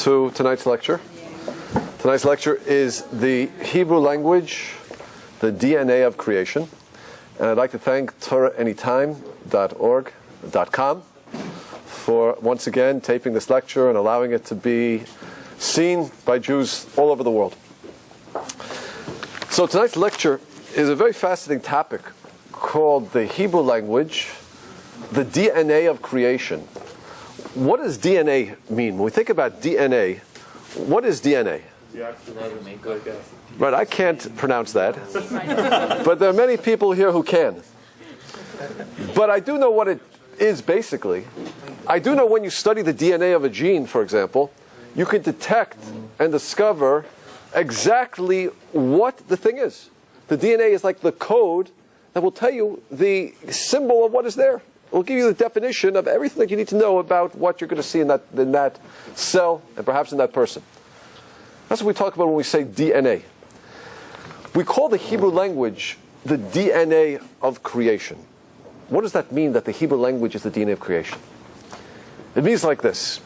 to tonight's lecture. Tonight's lecture is the Hebrew language, the DNA of creation. And I'd like to thank TorahAnytime.org.com for once again taping this lecture and allowing it to be seen by Jews all over the world. So tonight's lecture is a very fascinating topic called the Hebrew language, the DNA of creation. What does DNA mean? When we think about DNA, what is DNA? Right, I can't pronounce that. But there are many people here who can. But I do know what it is basically. I do know when you study the DNA of a gene, for example, you can detect and discover exactly what the thing is. The DNA is like the code that will tell you the symbol of what is there. It will give you the definition of everything that you need to know about what you're going to see in that cell and perhaps in that person. That's what we talk about when we say DNA. We call the Hebrew language the DNA of creation. What does that mean, that the Hebrew language is the DNA of creation? It means like this.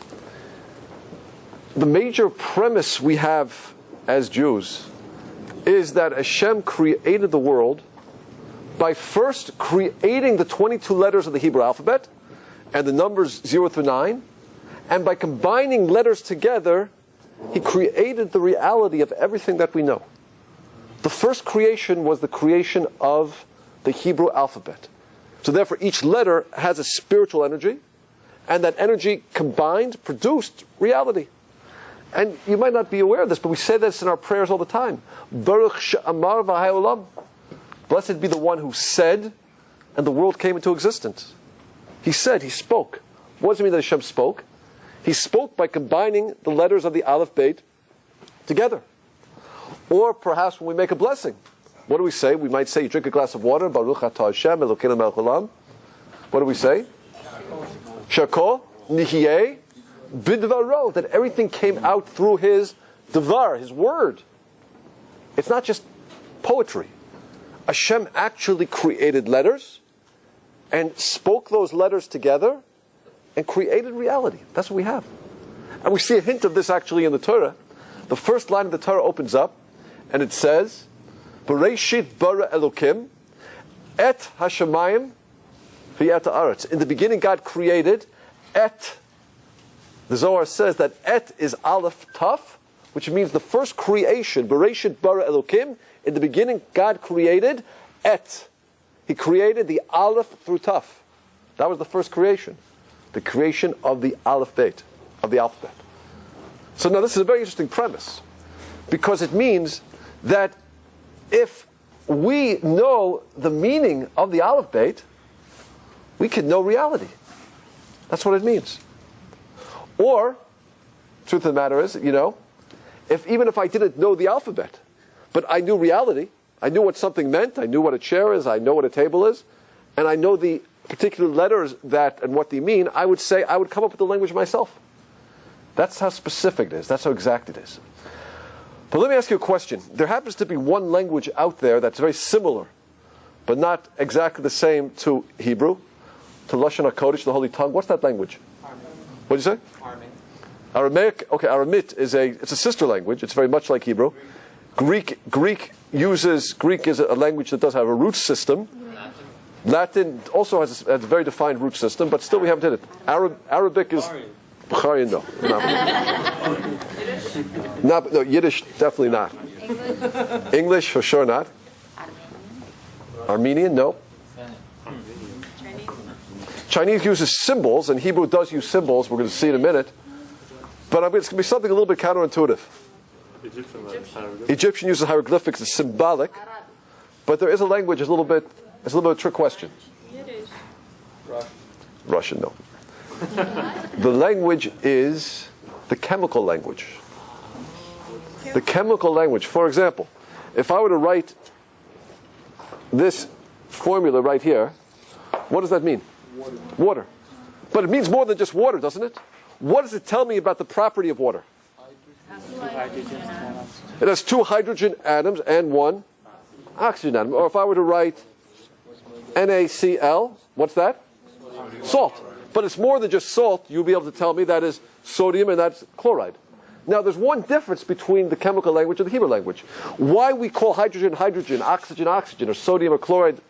The major premise we have as Jews is that Hashem created the world by first creating the 22 letters of the Hebrew alphabet and the numbers 0 through 9, and by combining letters together, He created the reality of everything that we know. The first creation was the creation of the Hebrew alphabet. So therefore each letter has a spiritual energy, and that energy combined produced reality. And you might not be aware of this, but we say this in our prayers all the time. Baruch she'amar v'haya olam. Blessed be the one who said, and the world came into existence. He said, He spoke. What does it mean that Hashem spoke? He spoke by combining the letters of the Aleph Beit together. Or perhaps when we make a blessing, what do we say? We might say, you drink a glass of water, Baruch atah Hashem, Elokeinu melech haolam. What do we say? Shako, Nihye, Bidvaro, that everything came out through His Dvar, His word. It's not just poetry. Hashem actually created letters and spoke those letters together and created reality. That's what we have. And we see a hint of this actually in the Torah. The first line of the Torah opens up and it says, Bereshit bara Elokim et hashamayim v'et haaretz. In the beginning God created et. The Zohar says that et is aleph taf, which means the first creation, Bereshit bara Elokim. In the beginning, God created et. He created the aleph through taf. That was the first creation. The creation of the aleph beit, of the alphabet. So now this is a very interesting premise, because it means that if we know the meaning of the aleph beit, we can know reality. That's what it means. Or, truth of the matter is, even if I didn't know the alphabet, but I knew reality, I knew what something meant, I knew what a chair is, I know what a table is, and I know the particular letters and what they mean, I would come up with the language myself. That's how specific it is, that's how exact it is. But let me ask you a question. There happens to be one language out there that's very similar, but not exactly the same to Hebrew, to Lashon HaKodesh, the Holy Tongue. What's that language? What did you say? Aramaic. Okay, Aramit is it's a sister language. It's very much like Hebrew. Greek is a language that does have a root system. Latin also has a very defined root system, but still we haven't hit it. Arabic is Bukharian, no. No, Yiddish definitely not. English for sure not. Armenian, no. Chinese uses symbols, and Hebrew does use symbols. We're going to see in a minute. But it's going to be something a little bit counterintuitive. Egyptian uses hieroglyphics. It's symbolic. But there is a language. It's a little bit of a trick question. Russian, no. The language is the chemical language. The chemical language. For example, if I were to write this formula right here, what does that mean? Water. But it means more than just water, doesn't it? What does it tell me about the property of water? It has 2 hydrogen atoms and 1 oxygen atom. Or if I were to write NaCl, what's that? Salt. But it's more than just salt. You'll be able to tell me that is sodium and that's chloride. Now, there's one difference between the chemical language and the Hebrew language. Why we call hydrogen, hydrogen, oxygen, oxygen, or sodium or chloride,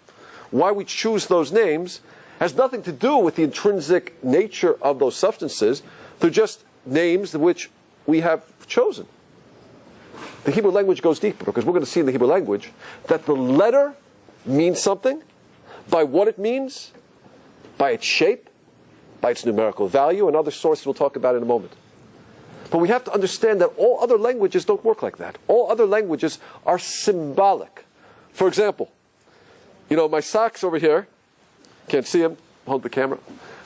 why we choose those names, has nothing to do with the intrinsic nature of those substances. They're just names which we have chosen. The Hebrew language goes deeper, because we're going to see in the Hebrew language that the letter means something by what it means, by its shape, by its numerical value, and other sources we'll talk about in a moment. But we have to understand that all other languages don't work like that. All other languages are symbolic. For example, my socks over here, can't see them, hold the camera.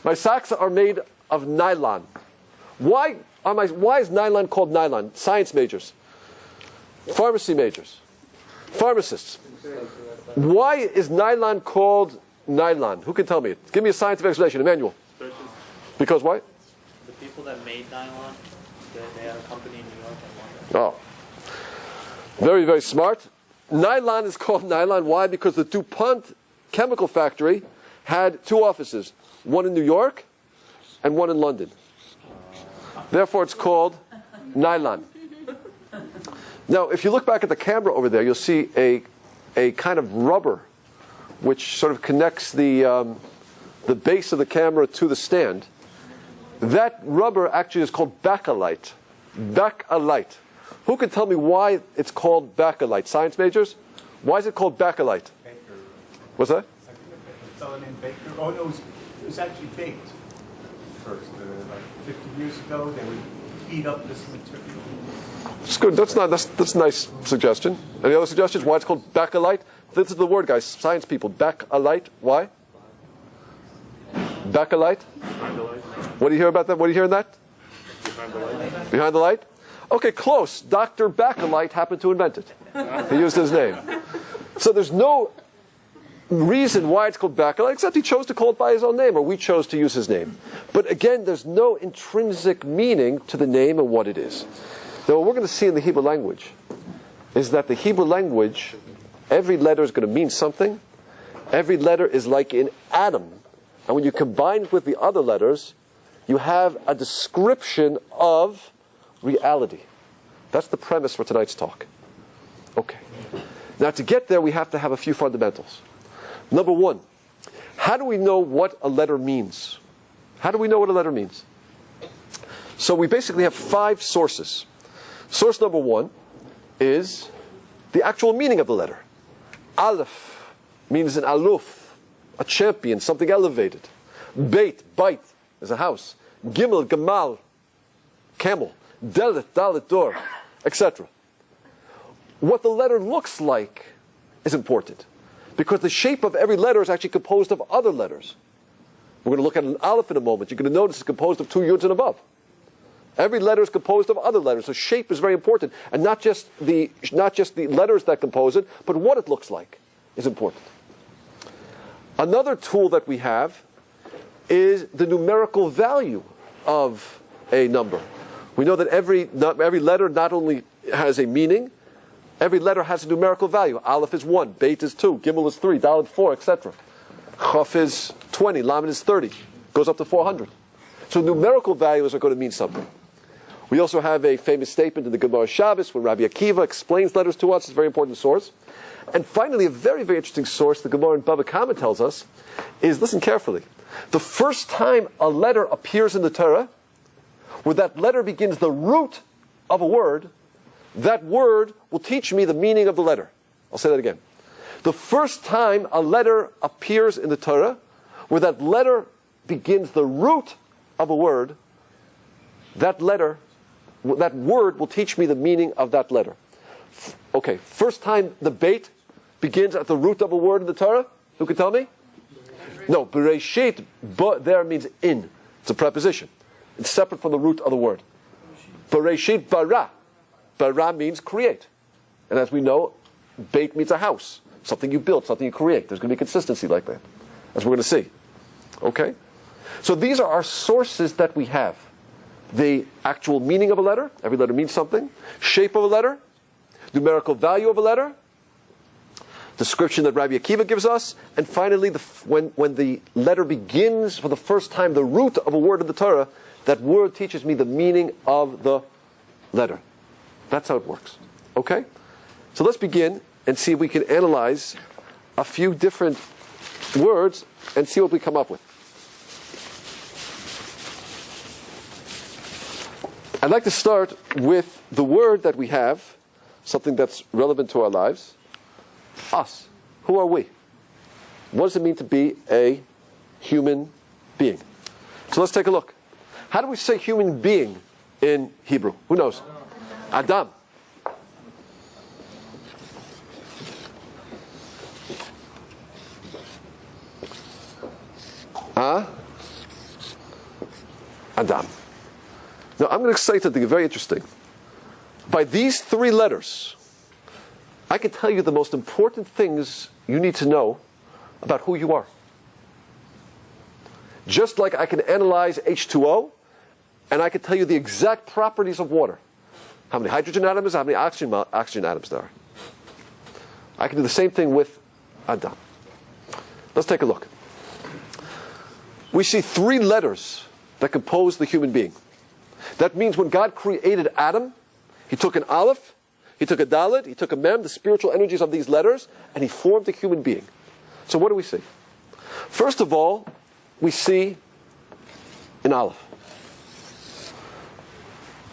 My socks are made of nylon. Why is nylon called nylon? Science majors, pharmacy majors, pharmacists. Why is nylon called nylon? Who can tell me it? Give me a scientific explanation, Emmanuel. Because why? The people that made nylon, they had a company in New York and London. Oh. Very, very smart. Nylon is called nylon. Why? Because the DuPont chemical factory had two offices, one in New York and one in London. Therefore, it's called nylon. Now, if you look back at the camera over there, you'll see a kind of rubber which sort of connects the base of the camera to the stand. That rubber actually is called bakelite. Bakelite. Who can tell me why it's called bakelite? Science majors? Why is it called bakelite? Baker. What's that? A fellow named Baker. Oh no, it was actually baked first. Like 50 years ago, they would heat up this material. It's good. That's a nice suggestion. Any other suggestions? Why it's called bakelite? This is the word, guys. Science people. Bakelite. Why? Bakelite. What do you hear about that? What do you hear in that? Behind the light. Behind the light? Okay, close. Dr. Bakelite happened to invent it. He used his name. So there's no reason why it's called Bakelite, except he chose to call it by his own name, or we chose to use his name. But again, there's no intrinsic meaning to the name and what it is. Now, what we're going to see in the Hebrew language is that the Hebrew language, every letter is going to mean something. Every letter is like an atom. And when you combine it with the other letters, you have a description of reality. That's the premise for tonight's talk. Okay. Now, to get there, we have to have a few fundamentals. Number one, how do we know what a letter means? How do we know what a letter means? So we basically have 5 sources. Source number 1 is the actual meaning of the letter. Aleph means an aluf, a champion, something elevated. Beit, bait, is a house. Gimel, gamal, camel. Dalet, dalet, door, etc. What the letter looks like is important, because the shape of every letter is actually composed of other letters. We're going to look at an aleph in a moment. You're going to notice it's composed of 2 yuds and above. Every letter is composed of other letters. So shape is very important, and not just the letters that compose it, but what it looks like is important. Another tool that we have is the numerical value of a number. We know that every letter not only has a meaning, every letter has a numerical value. Aleph is 1, Beit is 2, Gimel is 3, Dalet 4, etc. Chaf is 20, Lamed is 30, goes up to 400. So numerical values are going to mean something. We also have a famous statement in the Gemara Shabbos when Rabbi Akiva explains letters to us. It's a very important source. And finally, a very, very interesting source the Gemara in Bava Kama tells us is, listen carefully, the first time a letter appears in the Torah, where that letter begins the root of a word, that word will teach me the meaning of the letter. I'll say that again. The first time a letter appears in the Torah, where that letter begins the root of a word, that word will teach me the meaning of that letter. Okay, first time the beit begins at the root of a word in the Torah? Who can tell me? No, bereshit, there means in. It's a preposition. It's separate from the root of the word. Bereshit bara. Bara means create. And as we know, beit means a house. Something you build, something you create. There's going to be consistency like that, as we're going to see. Okay? So these are our sources that we have. The actual meaning of a letter. Every letter means something. Shape of a letter. Numerical value of a letter. Description that Rabbi Akiva gives us. And finally, when the letter begins for the first time, the root of a word in the Torah, that word teaches me the meaning of the letter. That's how it works. Okay? So let's begin and see if we can analyze a few different words and see what we come up with. I'd like to start with the word that we have, something that's relevant to our lives. Us. Who are we? What does it mean to be a human being? So let's take a look. How do we say human being in Hebrew? Who knows? Adam. Adam. Now, I'm going to say something very interesting. By these three letters, I can tell you the most important things you need to know about who you are. Just like I can analyze H2O, and I can tell you the exact properties of water. How many hydrogen atoms, how many oxygen atoms there are. I can do the same thing with Adam. Let's take a look. We see three letters that compose the human being. That means when God created Adam, he took an aleph, he took a dalet, he took a mem, the spiritual energies of these letters, and he formed a human being. So what do we see? First of all, we see an aleph.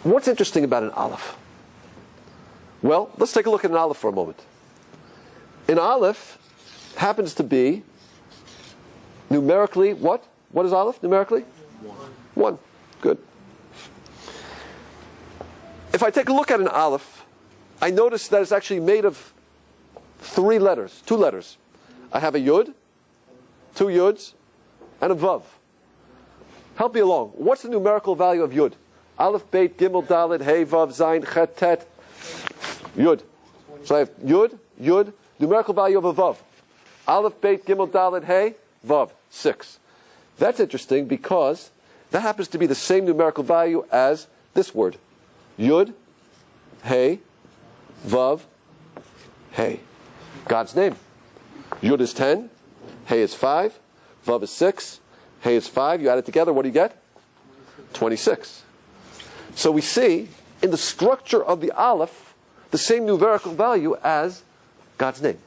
What's interesting about an aleph? Well, let's take a look at an aleph for a moment. An aleph happens to be numerically what? What is aleph numerically? 1. Good. If I take a look at an aleph, I notice that it's actually made of 3 letters, 2 letters. I have a yud, 2 yuds, and a vav. Help me along. What's the numerical value of yud? Aleph, beit, gimel, dalet, hey, vav, zayin, chet, tet, yud. So I have yud, numerical value of a vav. Aleph, beit, gimel, dalet, hey, vav, 6. That's interesting because that happens to be the same numerical value as this word. Yud, hey, vav, hey. God's name. Yud is 10, hey is 5, vav is 6, hey is 5. You add it together, what do you get? 26. So we see in the structure of the aleph the same numerical value as God's name.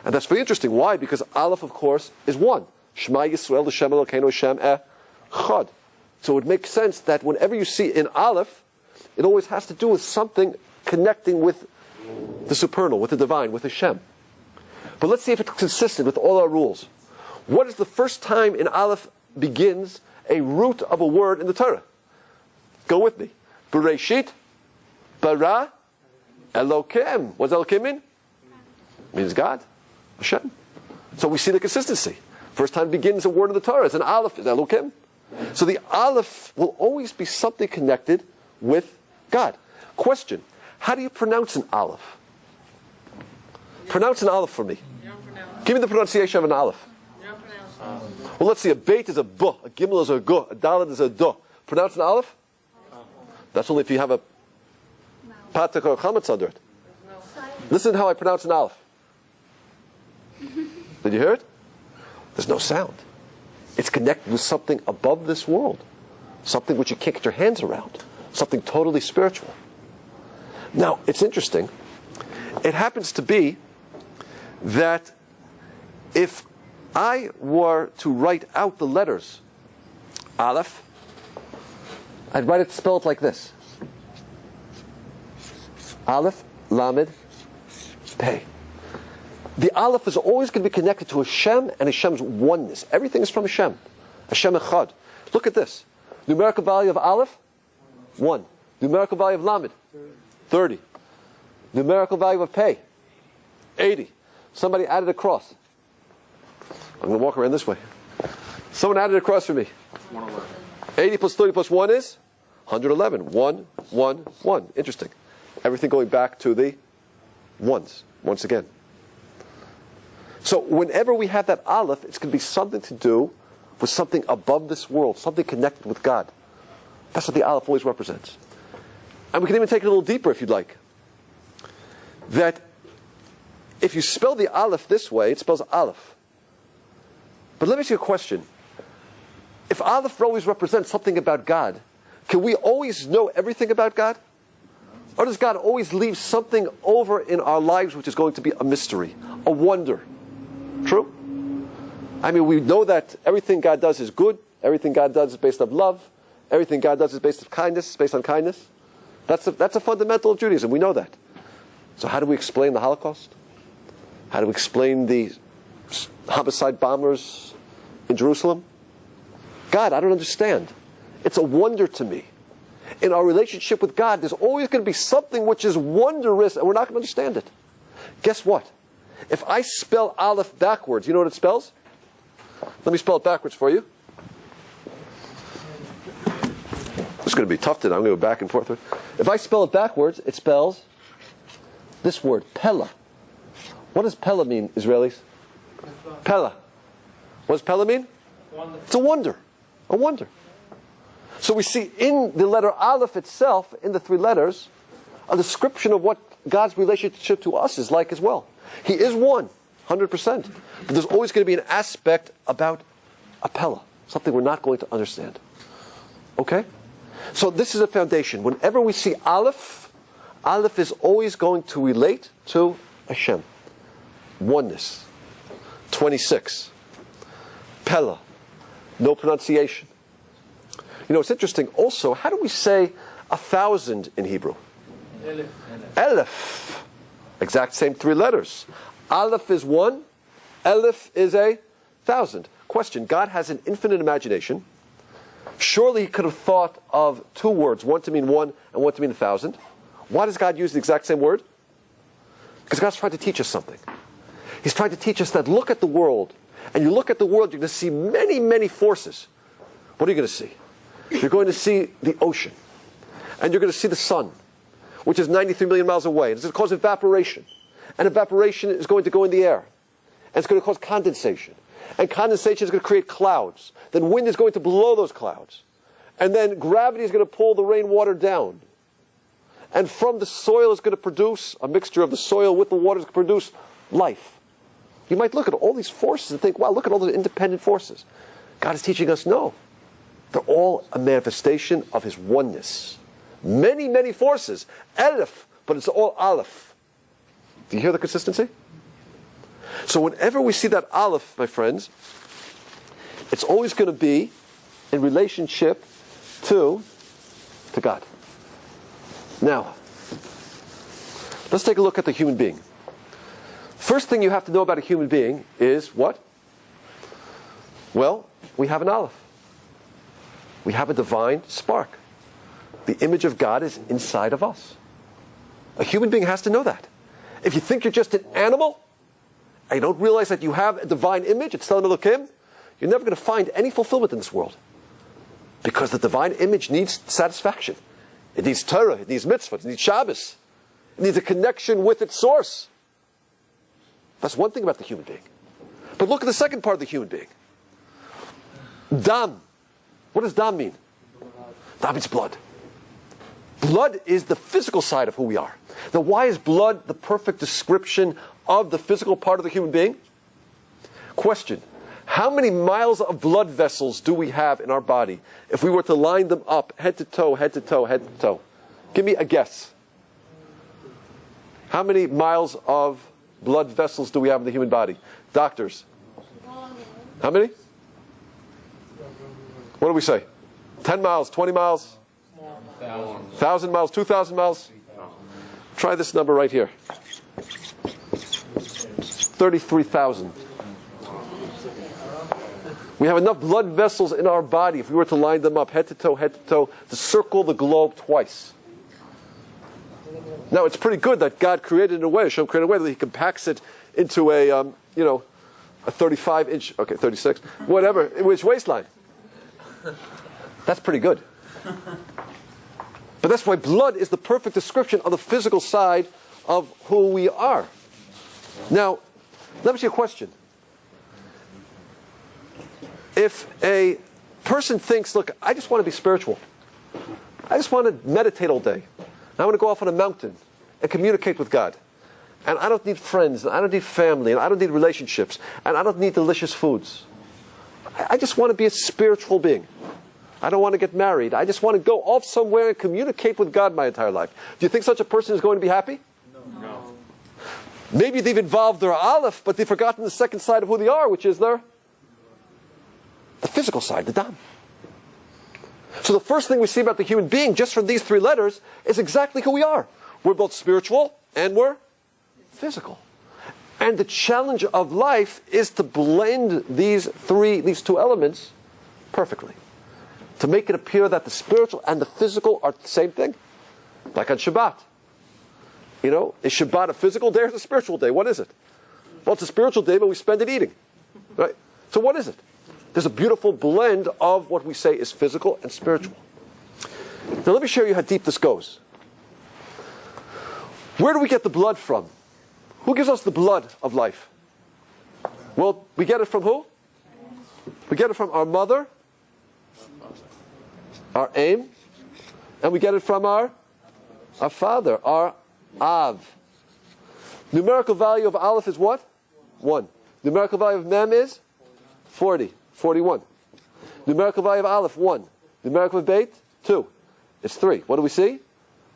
And that's very interesting. Why? Because aleph, of course, is 1. Shema Yisrael, L'Shem Elokeinu, Hashem Echad. So it makes sense that whenever you see an aleph, it always has to do with something connecting with the supernal, with the divine, with Hashem. But let's see if it's consistent with all our rules. What is the first time an aleph begins a root of a word in the Torah? Go with me. Bereshit, bara, Elokim. What does Elokim mean? It means God, Hashem. So we see the consistency. First time it begins a word in the Torah, it's an aleph, it's Elokim. So the aleph will always be something connected with God. Question, how do you pronounce an aleph? Pronounce an aleph for me. Give me the pronunciation of an aleph. Well, let's see, a beit is a b, a gimel is a gu, a dalet is a du. Pronounce an aleph? That's only if you have a patak or chametz under it. Listen how I pronounce an aleph. Did you hear it? There's no sound. It's connected with something above this world. Something which you can't get your hands around. Something totally spiritual. Now, it's interesting. It happens to be that if I were to write out the letters aleph, I'd write it spelled like this. Aleph, lamed, pei. The aleph is always going to be connected to Hashem and Hashem's oneness. Everything is from Hashem. Hashem echad. Look at this. Numerical value of aleph, 1. Numerical value of lamed, 30. Numerical value of pei, 80. Somebody added a cross. I'm going to walk around this way. Someone added a cross for me. 80 plus 30 plus 1 is 111. 1, 1, 1. Interesting. Everything going back to the ones, once again. So whenever we have that aleph, it's going to be something to do with something above this world, something connected with God. That's what the aleph always represents. And we can even take it a little deeper if you'd like. That if you spell the aleph this way, it spells aleph. But let me ask you a question. If aleph always represents something about God, can we always know everything about God? Or does God always leave something over in our lives which is going to be a mystery, a wonder? True? I mean, we know that everything God does is good. Everything God does is based on love. Everything God does is based on kindness. That's a fundamental of Judaism. We know that. So how do we explain the Holocaust? How do we explain the homicide bombers in Jerusalem? God, I don't understand. It's a wonder to me. In our relationship with God, there's always going to be something which is wondrous, and we're not going to understand it. Guess what? If I spell Aleph backwards, you know what it spells? Let me spell it backwards for you. It's going to be tough today. I'm going to go back and forth. If I spell it backwards, it spells this word, Pella. What does Pella mean, Israelis? Pella. What does Pella mean? Wonderful. It's a wonder. A wonder. So we see in the letter Aleph itself, in the three letters, a description of what God's relationship to us is like as well. He is one, 100%. But there's always going to be an aspect about a Pella, something we're not going to understand. Okay? So this is a foundation. Whenever we see Aleph, Aleph is always going to relate to Hashem. Oneness. 26. Pella. No pronunciation. You know, it's interesting also, how do we say 1,000 in Hebrew? Elef. Exact same three letters. Aleph is one. Elef is 1,000. Question, God has an infinite imagination. Surely he could have thought of two words, one to mean one and one to mean 1,000. Why does God use the exact same word? Because God's trying to teach us something. He's trying to teach us that look at the world, and you look at the world, you're going to see many, many forces. What are you going to see? You're going to see the ocean, and you're going to see the sun, which is 93 million miles away. It's going to cause evaporation, and evaporation is going to go in the air, and it's going to cause condensation, and condensation is going to create clouds. Then wind is going to blow those clouds, and then gravity is going to pull the rainwater down, and from the soil is going to produce a mixture of the soil with the water is going to produce life. You might look at all these forces and think, wow, look at all the independent forces. God is teaching us, no. They're all a manifestation of His oneness. Many, many forces. Aleph, but it's all Aleph. Do you hear the consistency? So whenever we see that Aleph, my friends, it's always going to be in relationship to God. Now, let's take a look at the human being. First thing you have to know about a human being is what? Well, we have an Aleph. We have a divine spark. The image of God is inside of us. A human being has to know that. If you think you're just an animal, and you don't realize that you have a divine image, it's Tzelem Elokim, you're never going to find any fulfillment in this world. Because the divine image needs satisfaction. It needs Torah, it needs mitzvah, it needs Shabbos. It needs a connection with its source. That's one thing about the human being. But look at the second part of the human being. Dam. What does dam mean? Dam means blood. Blood is the physical side of who we are. Now, why is blood the perfect description of the physical part of the human being? Question. How many miles of blood vessels do we have in our body if we were to line them up head to toe, head to toe, head to toe? Give me a guess. How many miles of blood vessels do we have in the human body? Doctors. How many? What do we say? 10 miles, 20 miles? 1,000 miles, 2,000 miles? Try this number right here. 33,000. We have enough blood vessels in our body, if we were to line them up head to toe, to circle the globe twice. Now, it's pretty good that God created it in a way, Hashem created in a way that He compacts it into a 35-inch, okay, 36, whatever, which waistline. That's pretty good. But that's why blood is the perfect description of the physical side of who we are. Now, let me ask you a question. If a person thinks, look, I just want to be spiritual. I just want to meditate all day. I want to go off on a mountain and communicate with God. And I don't need friends, and I don't need family, and I don't need relationships, and I don't need delicious foods. I just want to be a spiritual being. I don't want to get married. I just want to go off somewhere and communicate with God my entire life. Do you think such a person is going to be happy? No. Maybe they've involved their aleph, but they've forgotten the second side of who they are, which is the physical side, the dam. So the first thing we see about the human being, just from these 3 letters, is exactly who we are. We're both spiritual and we're physical. And the challenge of life is to blend these 2 elements perfectly. To make it appear that the spiritual and the physical are the same thing. Like on Shabbat. You know, is Shabbat a physical day or a spiritual day? What is it? Well, it's a spiritual day, but we spend it eating. Right? So what is it? There's a beautiful blend of what we say is physical and spiritual. Now let me show you how deep this goes. Where do we get the blood from? Who gives us the blood of life? Well, we get it from who? We get it from our mother, our aim, and we get it from our father, our Av. Numerical value of Aleph is what? 1. Numerical value of Mem is 40, 41. Numerical value of Aleph, 1. Numerical of Beit, 2. It's 3. What do we see?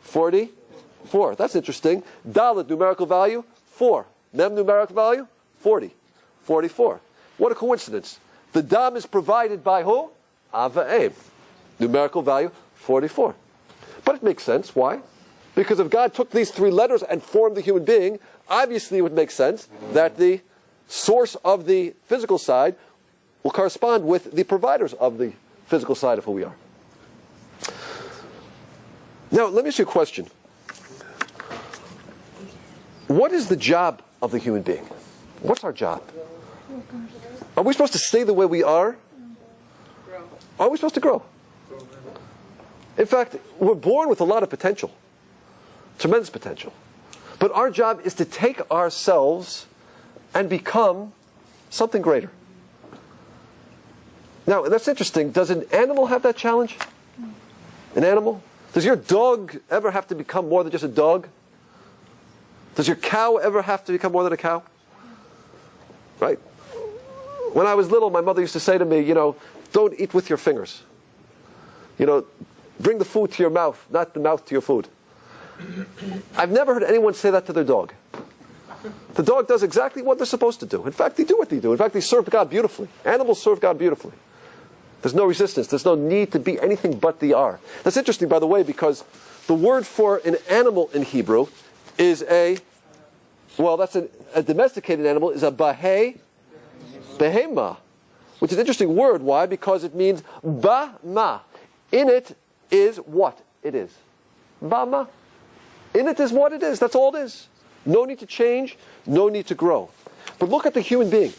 44. That's interesting. Dalet, numerical value, 4. Mem, numerical value, 40. 44. What a coincidence. The Dam is provided by who? Av Aim. Numerical value, 44. But it makes sense. Why? Because if God took these 3 letters and formed the human being, obviously it would make sense that the source of the physical side will correspond with the providers of the physical side of who we are. Now, let me ask you a question. What is the job of the human being? What's our job? Are we supposed to stay the way we are? Are we supposed to grow? In fact, we're born with a lot of potential. Tremendous potential. But our job is to take ourselves and become something greater. Now, that's interesting. Does an animal have that challenge? An animal? Does your dog ever have to become more than just a dog? Does your cow ever have to become more than a cow? Right? When I was little, my mother used to say to me, don't eat with your fingers. Bring the food to your mouth, not the mouth to your food. I've never heard anyone say that to their dog. The dog does exactly what they're supposed to do. In fact, they do what they do. In fact, they serve God beautifully. Animals serve God beautifully. There's no resistance. There's no need to be anything but they are. That's interesting, by the way, because the word for an animal in Hebrew is a domesticated animal, is a behema, which is an interesting word. Why? Because it means ba-ma. In it is what it is. Ba-ma. In it is what it is. That's all it is. No need to change, no need to grow. But look at the human being.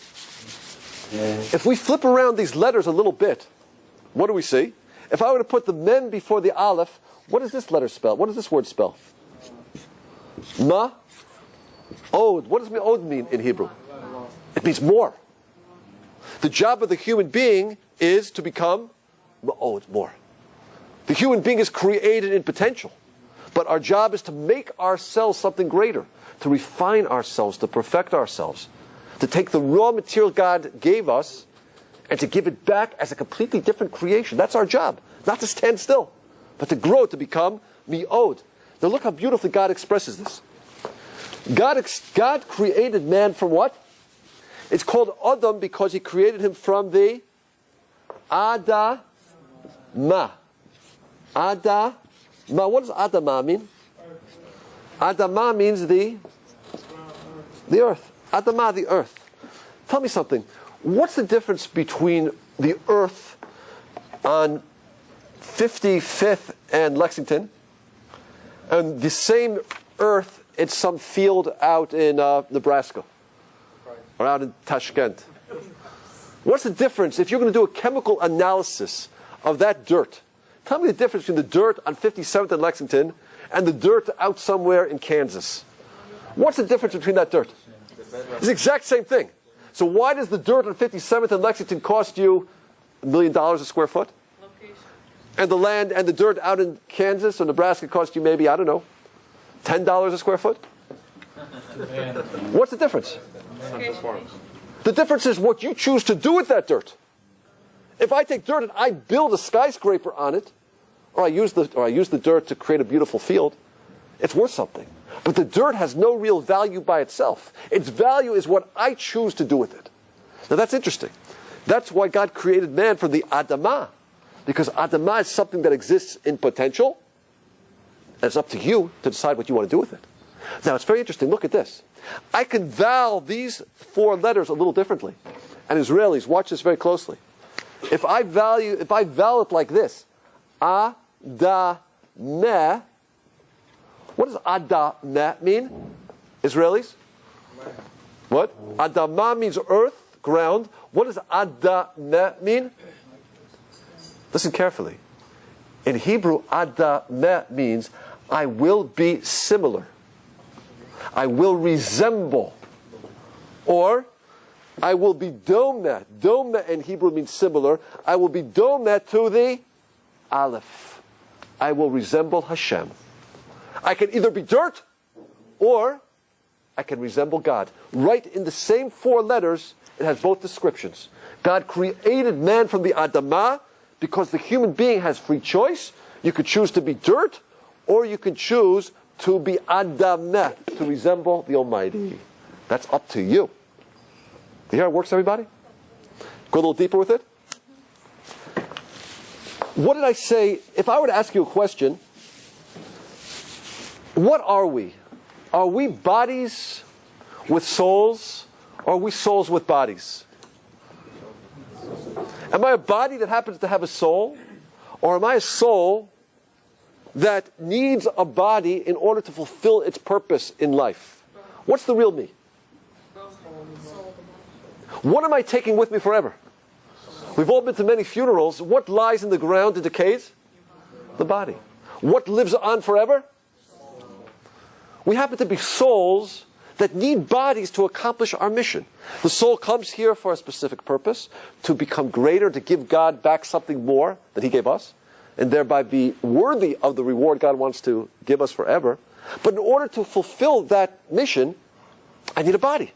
If we flip around these letters a little bit, what do we see? If I were to put the Mem before the Aleph, what does this letter spell? What does this word spell? Ma. Od. What does Od mean in Hebrew? It means more. The job of the human being is to become Ma'od, more. The human being is created in potential. But our job is to make ourselves something greater, to refine ourselves, to perfect ourselves, to take the raw material God gave us and to give it back as a completely different creation. That's our job. Not to stand still, but to grow, to become mi'od. Now look how beautifully God expresses this. God created man from what? It's called Adam because he created him from the Adamah. Adamah. What does Adamah mean? Adamah means the earth. Adamah, the earth. Tell me something. What's the difference between the earth on 55th and Lexington and the same earth in some field out in Nebraska or out in Tashkent? What's the difference if you're going to do a chemical analysis of that dirt? Tell me the difference between the dirt on 57th and Lexington and the dirt out somewhere in Kansas. What's the difference between that dirt? It's the exact same thing. So why does the dirt on 57th and Lexington cost you $1 million a square foot? Location. And the land and the dirt out in Kansas or Nebraska cost you maybe, I don't know, $10 a square foot? What's the difference? The difference is what you choose to do with that dirt. If I take dirt and I build a skyscraper on it, or I use the dirt to create a beautiful field, it's worth something. But the dirt has no real value by itself. Its value is what I choose to do with it. Now that's interesting. That's why God created man from the Adamah. Because Adamah is something that exists in potential, and it's up to you to decide what you want to do with it. Now it's very interesting. Look at this. I can vowel these 4 letters a little differently. And Israelis, watch this very closely. If I vowel it like this, Adameh, what does Adameh mean? Israelis? What? Adamah means earth, ground. What does Adameh mean? Listen carefully. In Hebrew, Adameh means I will be similar. I will resemble. Or I will be domeh. Domeh in Hebrew means similar. I will be domeh to the Aleph. I will resemble Hashem. I can either be dirt or I can resemble God. Right in the same 4 letters, it has both descriptions. God created man from the Adamah because the human being has free choice. You could choose to be dirt or you can choose to be Adameh, to resemble the Almighty. That's up to you. You hear how it works, everybody? Go a little deeper with it. What did I say? If I were to ask you a question, what are we? Are we bodies with souls, or are we souls with bodies? Am I a body that happens to have a soul, or am I a soul that needs a body in order to fulfill its purpose in life? What's the real me? What am I taking with me forever? We've all been to many funerals. What lies in the ground and decays? The body. What lives on forever? We happen to be souls that need bodies to accomplish our mission. The soul comes here for a specific purpose, to become greater, to give God back something more than He gave us, and thereby be worthy of the reward God wants to give us forever. But in order to fulfill that mission, I need a body.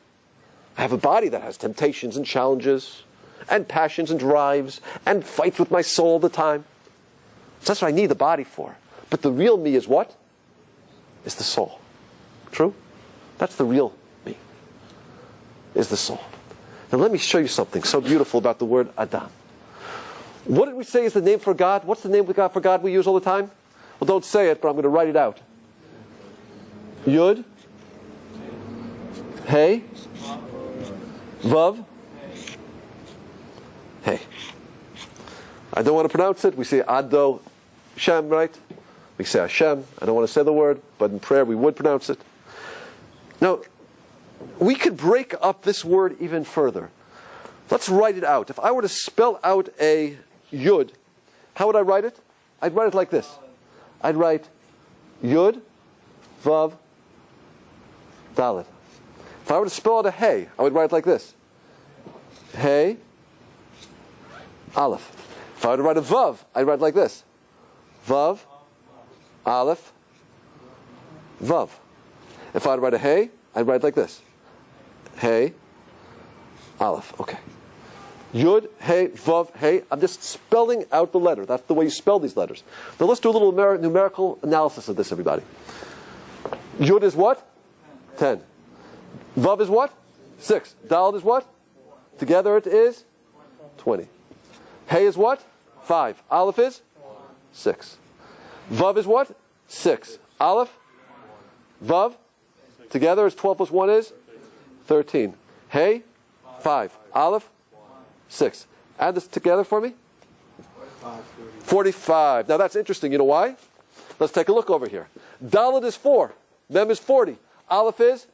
I have a body that has temptations and challenges, and passions and drives, and fights with my soul all the time. So that's what I need the body for. But the real me is what? Is the soul. True? That's the real me, is the soul. Now let me show you something so beautiful about the word Adam. What did we say is the name for God? What's the name for God we use all the time? Well, don't say it, but I'm going to write it out. Yud, Hey, Vav, Hey. I don't want to pronounce it. We say Ado Shem, right? We say Hashem. I don't want to say the word, but in prayer we would pronounce it. Now, we could break up this word even further. Let's write it out. If I were to spell out a Yud, how would I write it? I'd write it like this. I'd write Yud, Vav, Dalet. If I were to spell out a Hey, I would write it like this. Hey, Aleph. If I were to write a Vav, I'd write it like this. Vav, Aleph, Vav. If I were to write a Hey, I'd write it like this. Hey, Aleph. Okay. Yud, Hey, Vav, Hey. I'm just spelling out the letter. That's the way you spell these letters. Now let's do a little numerical analysis of this, everybody. Yud is what? 10. Vav is what? 6. Dalet is what? Together it is 20. Hey is what? 5. Aleph is 6. Vav is what? 6. Aleph, Vav, together is 12 plus 1 is 13. Hey, 5. Aleph, 6. Add this together for me. 45. Now that's interesting. You know why? Let's take a look over here. Dalet is 4. Mem is 40. Aleph is?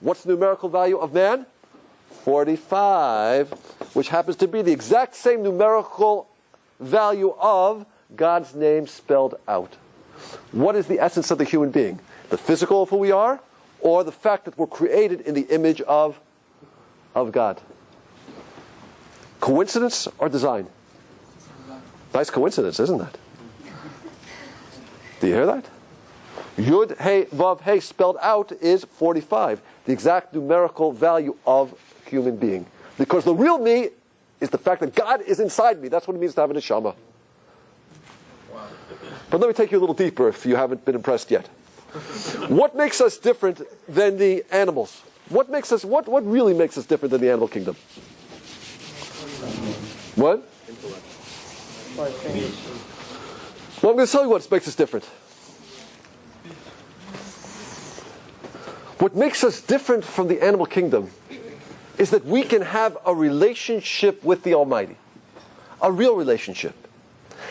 What's the numerical value of man? 45, which happens to be the exact same numerical value of God's name spelled out. What is the essence of the human being? The physical of who we are, or the fact that we're created in the image of God? Coincidence or design? Nice coincidence, isn't that? Do you hear that? Yud, Hey, Vav, Hey spelled out is 45. The exact numerical value of human being. Because the real me is the fact that God is inside me. That's what it means to have a neshama. But let me take you a little deeper if you haven't been impressed yet. What makes us different than the animals? What really makes us different than the animal kingdom? What? Well, I'm going to tell you what makes us different. What makes us different from the animal kingdom is that we can have a relationship with the Almighty. A real relationship.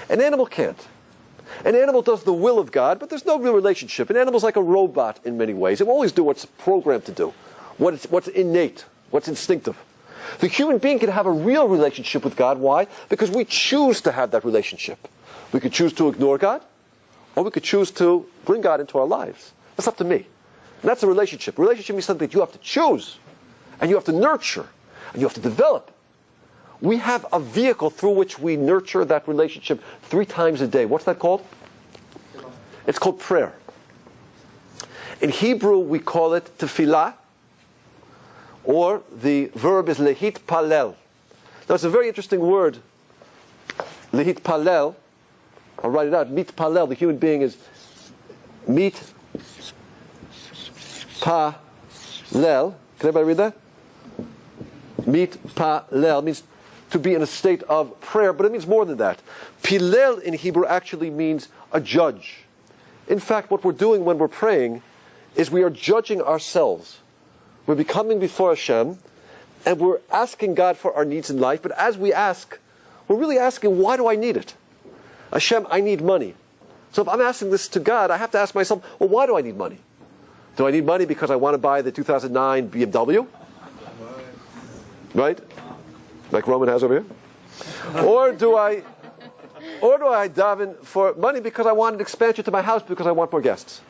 An animal can't. An animal does the will of God, but there's no real relationship. An animal's like a robot in many ways. It will always do what's programmed to do, what's innate, what's instinctive. The human being can have a real relationship with God. Why? Because we choose to have that relationship. We could choose to ignore God, or we could choose to bring God into our lives. That's up to me. And that's a relationship. A relationship means something that you have to choose, and you have to nurture, and you have to develop. We have a vehicle through which we nurture that relationship 3 times a day. What's that called? It's called prayer. In Hebrew, we call it tefillah, or the verb is lehit palel. Now, it's a very interesting word, lehit palel. I'll write it out. Mit palel, the human being is mit palel. Can anybody read that? Mit palel means to be in a state of prayer, but it means more than that. Pilel in Hebrew actually means a judge. In fact, what we're doing when we're praying is we are judging ourselves. We're becoming before Hashem, and we're asking God for our needs in life, but as we ask, we're really asking, why do I need it? Hashem, I need money. So if I'm asking this to God, I have to ask myself, well, why do I need money? Do I need money because I want to buy the 2009 BMW? Right? Like Roman has over here? Or do I daven for money because I want an expansion to my house because I want more guests?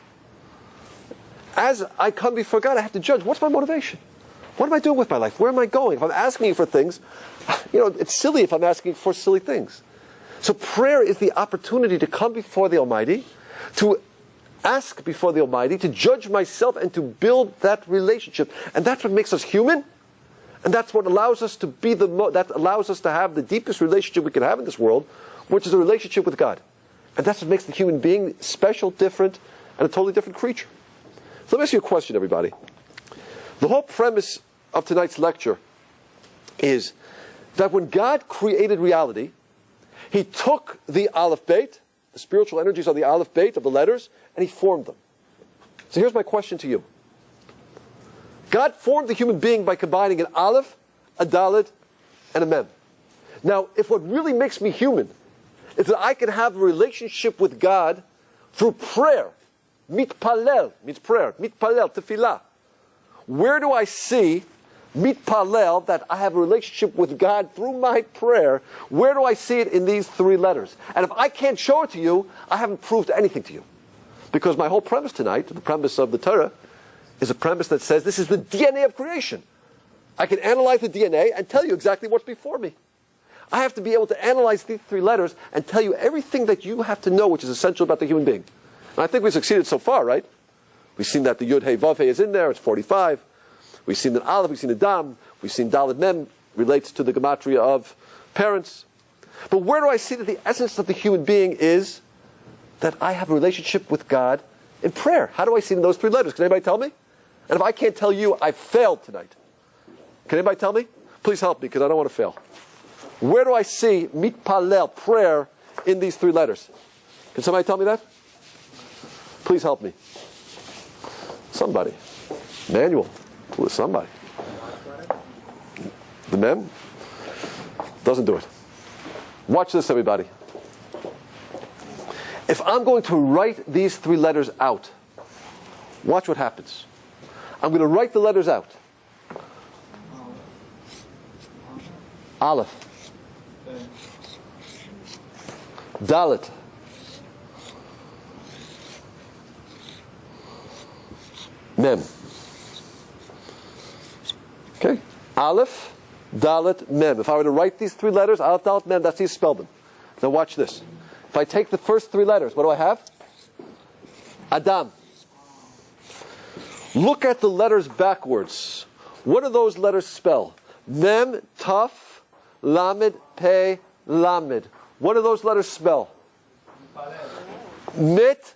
As I come before God, I have to judge, what's my motivation? What am I doing with my life? Where am I going? If I'm asking for things, it's silly if I'm asking for silly things. So prayer is the opportunity to come before the Almighty, to ask before the Almighty, to judge myself and to build that relationship. And that's what makes us human. And that's what allows us to be that allows us to have the deepest relationship we can have in this world, which is a relationship with God. And that's what makes the human being special, different, and a totally different creature. So let me ask you a question, everybody. The whole premise of tonight's lecture is that when God created reality, He took the Aleph Beit, the spiritual energies on the Aleph Beit of the letters, and He formed them. So here's my question to you. God formed the human being by combining an Aleph, a Dalet, and a Mem. Now, if what really makes me human is that I can have a relationship with God through prayer, mitpalel means prayer, mitpalel, tefillah. Where do I see mitpalel, that I have a relationship with God through my prayer? Where do I see it in these 3 letters? And if I can't show it to you, I haven't proved anything to you. Because my whole premise tonight, the premise of the Torah, is a premise that says this is the DNA of creation. I can analyze the DNA and tell you exactly what's before me. I have to be able to analyze these 3 letters and tell you everything that you have to know, which is essential about the human being. And I think we've succeeded so far, right? We've seen that the Yud Hey Vav Hey is in there, it's 45. We've seen that Aleph, we've seen the Dam, we've seen Dalet Mem relates to the gematria of parents. But where do I see that the essence of the human being is that I have a relationship with God in prayer? How do I see it in those 3 letters? Can anybody tell me? And if I can't tell you, I failed tonight. Can anybody tell me? Please help me, because I don't want to fail. Where do I see mitpalel, prayer, in these 3 letters? Can somebody tell me that? Please help me. Somebody. Manual. Somebody. The Mem? Doesn't do it. Watch this, everybody. If I'm going to write these 3 letters out, watch what happens. I'm going to write the letters out. Aleph. Dalet. Mem. Okay? Aleph, Dalet, Mem. If I were to write these 3 letters, Aleph, Dalet, Mem, that's how you spell them. Now watch this. If I take the first 3 letters, what do I have? Adam. Look at the letters backwards. What do those letters spell? Mem, Taf, Lamed, Pei, Lamed. What do those letters spell? Mitpalel.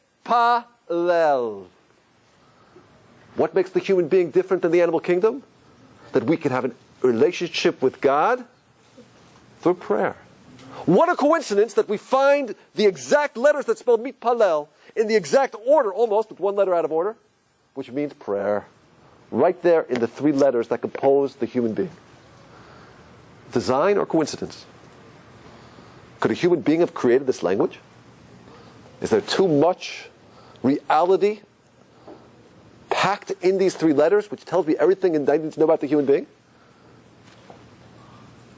What makes the human being different than the animal kingdom? That we can have a relationship with God through prayer. What a coincidence that we find the exact letters that spell mitpalel in the exact order, almost, with one letter out of order, which means prayer. Right there in the three letters that compose the human being. Design or coincidence? Could a human being have created this language? Is there too much reality packed in these three letters, which tells me everything I need to know about the human being?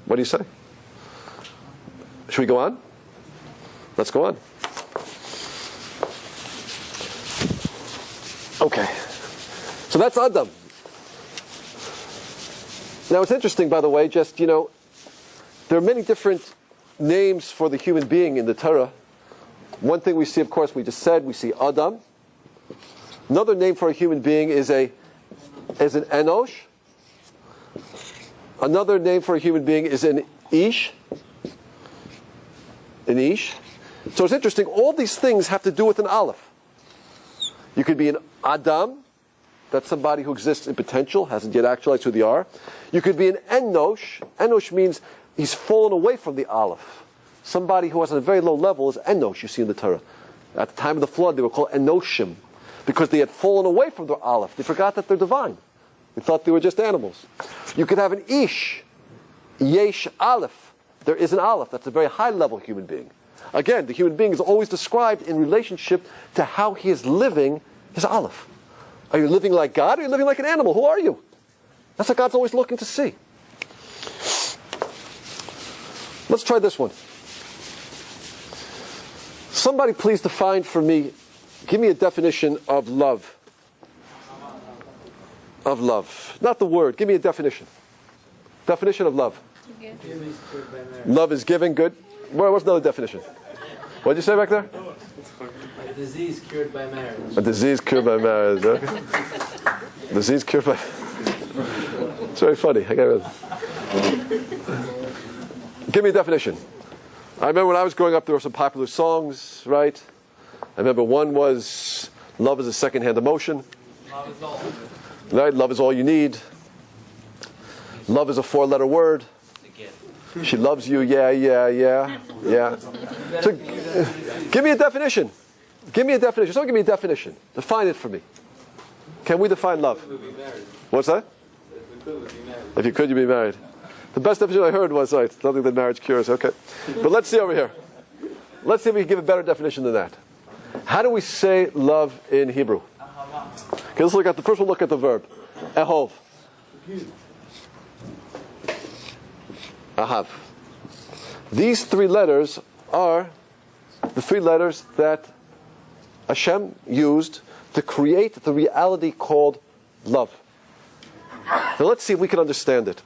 What do you say? Should we go on? Let's go on. Okay. So that's Adam. Now it's interesting, by the way, just, there are many different names for the human being in the Torah. One thing we see, of course, we just said, we see Adam. Another name for a human being is an Enosh. Another name for a human being is an Ish. An Ish. So it's interesting, all these things have to do with an Aleph. You could be an Adam, that's somebody who exists in potential, hasn't yet actualized who they are. You could be an Enosh. Enosh means he's fallen away from the Aleph. Somebody who is on a very low level is Enosh, you see in the Torah. At the time of the flood, they were called Enoshim, because they had fallen away from their Aleph. They forgot that they're divine. They thought they were just animals. You could have an Ish, Yesh Aleph. There is an Aleph. That's a very high-level human being. Again, the human being is always described in relationship to how he is living his Aleph. Are you living like God, or are you living like an animal? Who are you? That's what God's always looking to see. Let's try this one. Somebody please define for me, give me a definition of love. Of love. Not the word, give me a definition. Definition of love. Love is giving, good. What's another definition? What did you say back there? A disease cured by marriage. A disease cured by marriage. Huh? Disease cured by... It's very funny. Give me a definition. I remember when I was growing up, there were some popular songs, right? I remember one was, love is a second-hand emotion. Love is all. Right? Love is all you need. Love is a four-letter word. She loves you, yeah. So, give me a definition. Give me a definition. Someone give me a definition. Define it for me. Can we define love? What's that? If you could, you'd be married. The best definition I heard was, nothing that marriage cures. Okay. But let's see over here. Let's see if we can give a better definition than that. How do we say love in Hebrew? Okay, let's look at first we'll look at the verb. Ehov. Ahav. These three letters are the three letters that Hashem used to create the reality called love. Now let's see if we can understand it.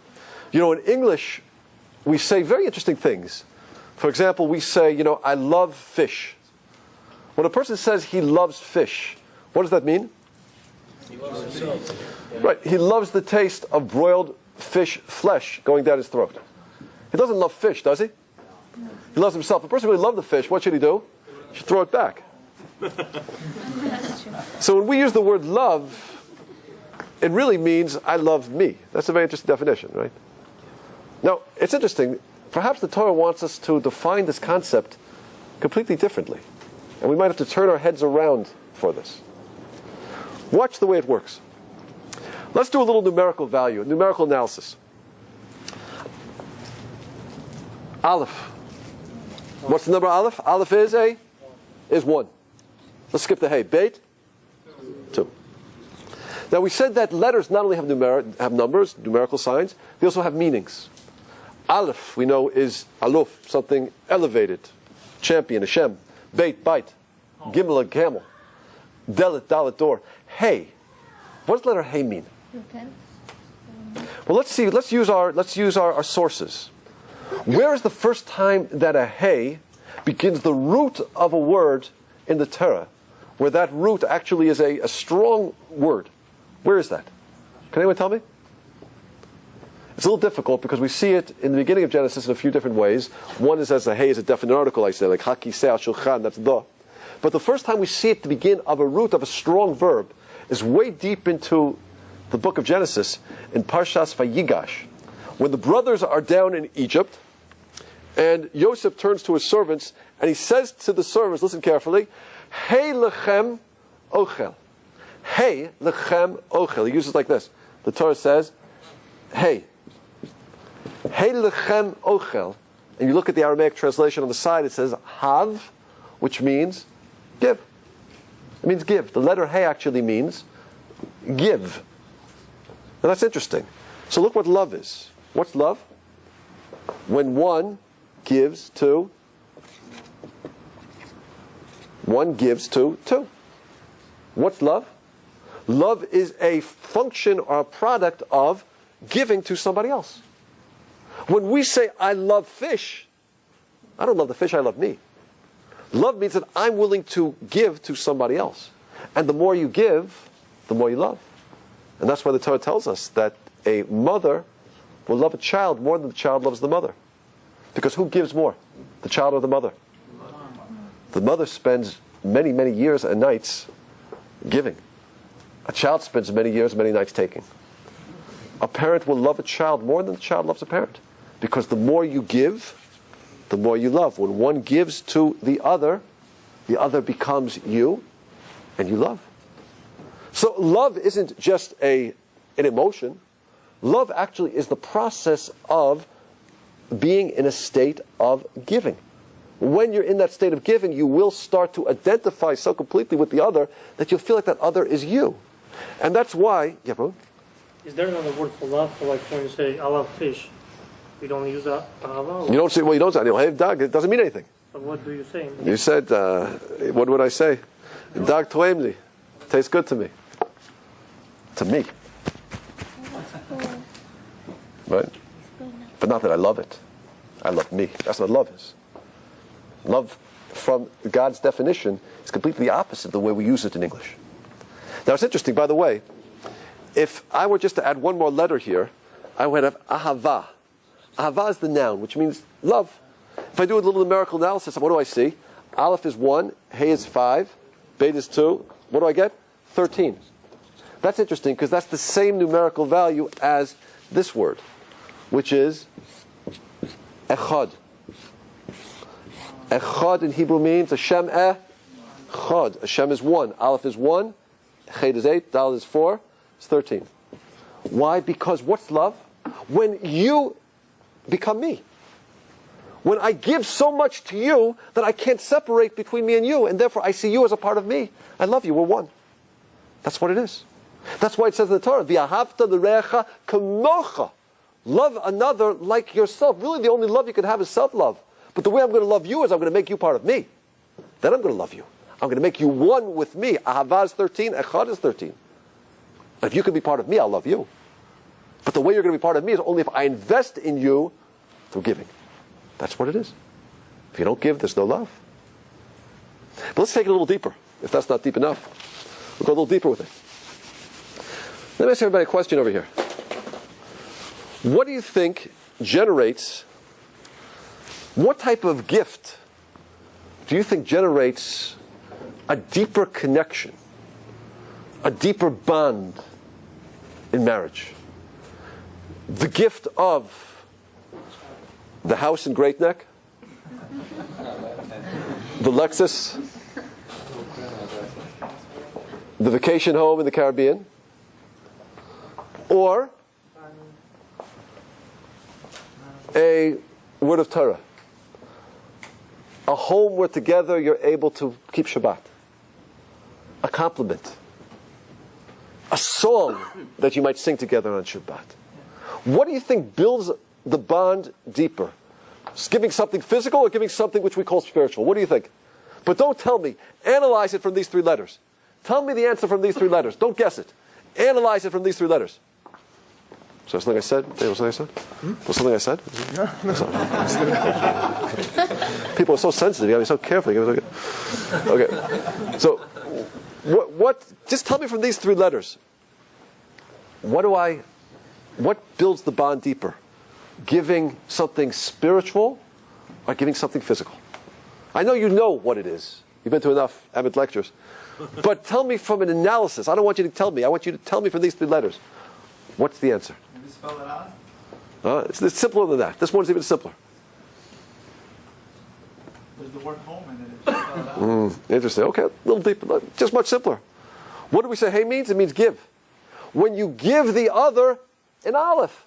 In English, we say very interesting things. For example, we say, I love fish. When a person says he loves fish, what does that mean? He loves fish. Right, he loves the taste of broiled fish flesh going down his throat. He doesn't love fish, does he? He loves himself. If a person really loves the fish, what should he do? He should throw it back. So when we use the word love, it really means I love me. That's a very interesting definition, right? Now, it's interesting. Perhaps the Torah wants us to define this concept completely differently. And we might have to turn our heads around for this. Watch the way it works. Let's do a little numerical analysis. Aleph. What's the number of Aleph? Aleph is 1. Let's skip the Hey. Beit? 2. Now we said that letters not only have numbers, numerical signs, they also have meanings. Aleph, we know, is aluf, something elevated, champion, Hashem. Beit, bite. Gimel, a camel. Dalet, dalet, door. Hey. What does letter Hey mean? Repent. Well, let's see. Let's use our sources. Where is the first time that a Hey begins the root of a word in the Torah, where that root actually is a strong word? Where is that? Can anyone tell me? It's a little difficult because we see it in the beginning of Genesis in a few different ways. One is as a hey is a definite article, I say, like hakiseh al shulchan, that's the. But the first time we see it at the begin of a root of a strong verb is way deep into the book of Genesis in Parshas Vayigash, when the brothers are down in Egypt, and Yosef turns to his servants and he says to the servants, listen carefully, hey lechem ochel. Hey lechem ochel. He uses it like this. The Torah says, hey. Hey lechem ochel. And you look at the Aramaic translation on the side, it says hav, which means give. It means give. The letter hey actually means give. And that's interesting. So look what love is. What's love? When one gives to two. What's love? Love is a function or a product of giving to somebody else. When we say, I love fish, I don't love the fish, I love me. Love means that I'm willing to give to somebody else. And the more you give, the more you love. And that's why the Torah tells us that a mother will love a child more than the child loves the mother. Because who gives more? The child or the mother? The mother spends many, many years and nights giving. A child spends many years, many nights taking. A parent will love a child more than the child loves a parent. Because the more you give, the more you love. When one gives to the other becomes you, and you love. So love isn't just an emotion. Love actually is the process of being in a state of giving. When you're in that state of giving, you will start to identify so completely with the other that you'll feel like that other is you. And that's why, yeah, bro? Is there another word for love? For like when you say, I love fish, you don't use that? You don't say, well, you don't say, hey, dog, it doesn't mean anything. So what do you say? You said, what would I say? Dog toemli. Tastes good to me. To me. Right? But not that I love it. I love me. That's what love is. Love, from God's definition, is completely the opposite of the way we use it in English. Now it's interesting, by the way, if I were just to add one more letter here, I would have ahava. Ahava is the noun, which means love. If I do a little numerical analysis, what do I see? Aleph is 1, Hey is 5, Beit is 2. What do I get? 13. That's interesting because that's the same numerical value as this word, which is echad. Echad in Hebrew means Hashem echad. Hashem is 1. Aleph is 1. Chet is 8. Dal is 4. It's 13. Why? Because what's love? When you become me. When I give so much to you that I can't separate between me and you, and therefore I see you as a part of me. I love you. We're one. That's what it is. That's why it says in the Torah, V'ahavta l'recha kamocha. Love another like yourself. Really, the only love you can have is self-love. But the way I'm going to love you is I'm going to make you part of me. Then I'm going to love you. I'm going to make you one with me. Ahava is 13, Echad is 13. If you can be part of me, I'll love you. But the way you're going to be part of me is only if I invest in you through giving. That's what it is. If you don't give, there's no love. But let's take it a little deeper, if that's not deep enough. We'll go a little deeper with it. Let me ask everybody a question over here. What do you think generates, what type of gift do you think generates a deeper connection, a deeper bond in marriage? The gift of the house in Great Neck, the Lexus, the vacation home in the Caribbean, or a word of Torah, a home where together you're able to keep Shabbat, a compliment, a song that you might sing together on Shabbat. What do you think builds the bond deeper? Giving something physical or giving something which we call spiritual? What do you think? But don't tell me. Analyze it from these three letters. Tell me the answer from these three letters. Don't guess it. Analyze it from these three letters. So something I said? Was something I said? Was something I said? No. People are so sensitive. You got to be so careful. Okay. So, what? Just tell me from these three letters. What do I What builds the bond deeper? Giving something spiritual or giving something physical? I know you know what it is. You've been to enough Emmett lectures. But tell me from an analysis. I don't want you to tell me. I want you to tell me from these 3 letters. What's the answer? Can you spell it out? It's simpler than that. This one's even simpler. There's the word home in it. If you spell it out. Interesting. Okay, a little deeper. Just much simpler. What do we say hey means? It means give. When you give the other an aleph.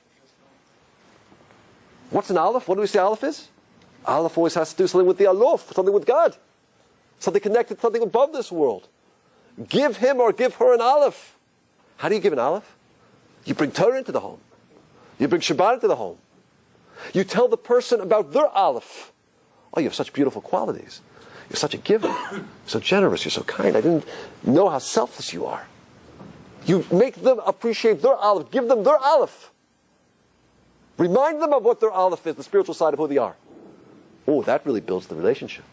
What's an aleph? What do we say aleph is? Aleph always has to do something with the alof, something with God. Something connected, something above this world. Give him or give her an aleph. How do you give an aleph? You bring Torah into the home. You bring Shabbat into the home. You tell the person about their aleph. Oh, you have such beautiful qualities. You're such a giver. You're so generous. You're so kind. I didn't know how selfless you are. You make them appreciate their aleph. Give them their aleph. Remind them of what their aleph is, the spiritual side of who they are. Oh, that really builds the relationship.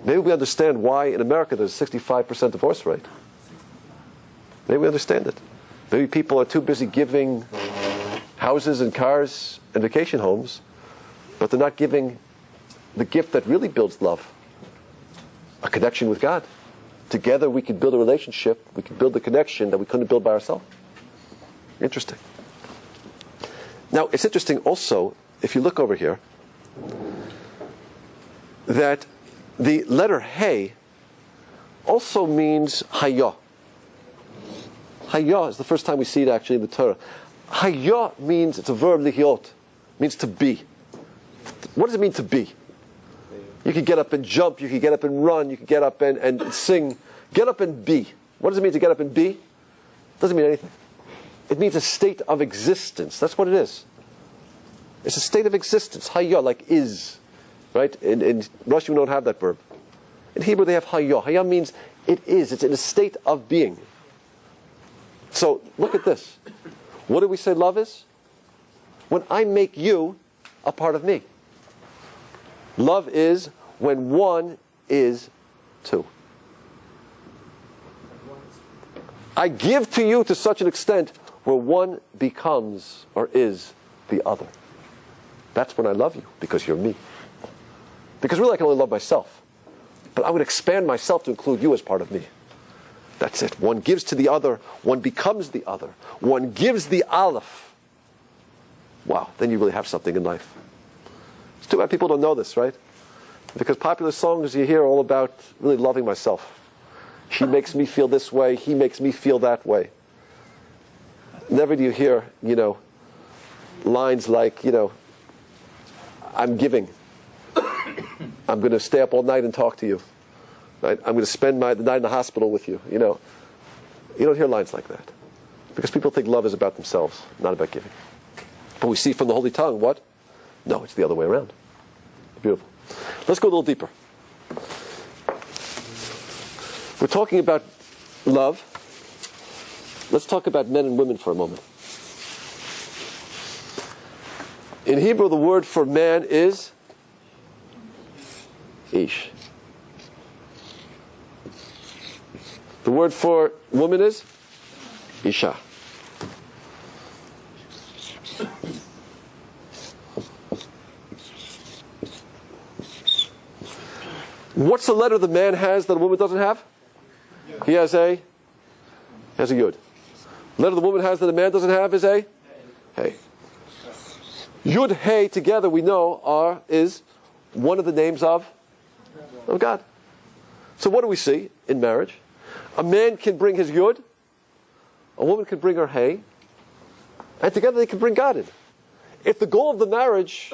Maybe we understand why in America there's a 65% divorce rate. Maybe we understand it. Maybe people are too busy giving houses and cars and vacation homes, but they're not giving the gift that really builds love, a connection with God. Together we can build a relationship, we can build the connection that we couldn't build by ourselves. Interesting. Now, it's interesting also, if you look over here, that the letter Hey also means Hayah. Hayah is the first time we see it actually in the Torah. Hayah means, it's a verb, lihyot, means to be. What does it mean to be? You can get up and jump, you can get up and run, you can get up and sing. Get up and be. What does it mean to get up and be? It doesn't mean anything. It means a state of existence. That's what it is. It's a state of existence. Hayah, like is. Right? In Russian, we don't have that verb. In Hebrew, they have hayah. Hayah means it is. It's in a state of being. So, look at this. What do we say love is? When I make you a part of me. Love is when one is two. I give to you to such an extent where one becomes or is the other. That's when I love you, because you're me. Because really I can only love myself. But I would expand myself to include you as part of me. That's it. One gives to the other, one becomes the other. One gives the aleph. Wow, then you really have something in life. It's too bad people don't know this, right? Because popular songs you hear are all about really loving myself. She makes me feel this way, he makes me feel that way. Never do you hear, lines like, I'm giving. I'm going to stay up all night and talk to you. Right? I'm going to spend the night in the hospital with you. You don't hear lines like that. Because people think love is about themselves, not about giving. But we see from the Holy Tongue, what? No, it's the other way around. Beautiful. Let's go a little deeper. We're talking about love. Let's talk about men and women for a moment. In Hebrew, the word for man is ish. The word for woman is isha. What's the letter the man has that a woman doesn't have? He has a yud. The letter the woman has that the man doesn't have is a hey. Yud, hey together we know is one of the names of God. So what do we see in marriage? A man can bring his yud, a woman can bring her hey, and together they can bring God in. If the goal of the marriage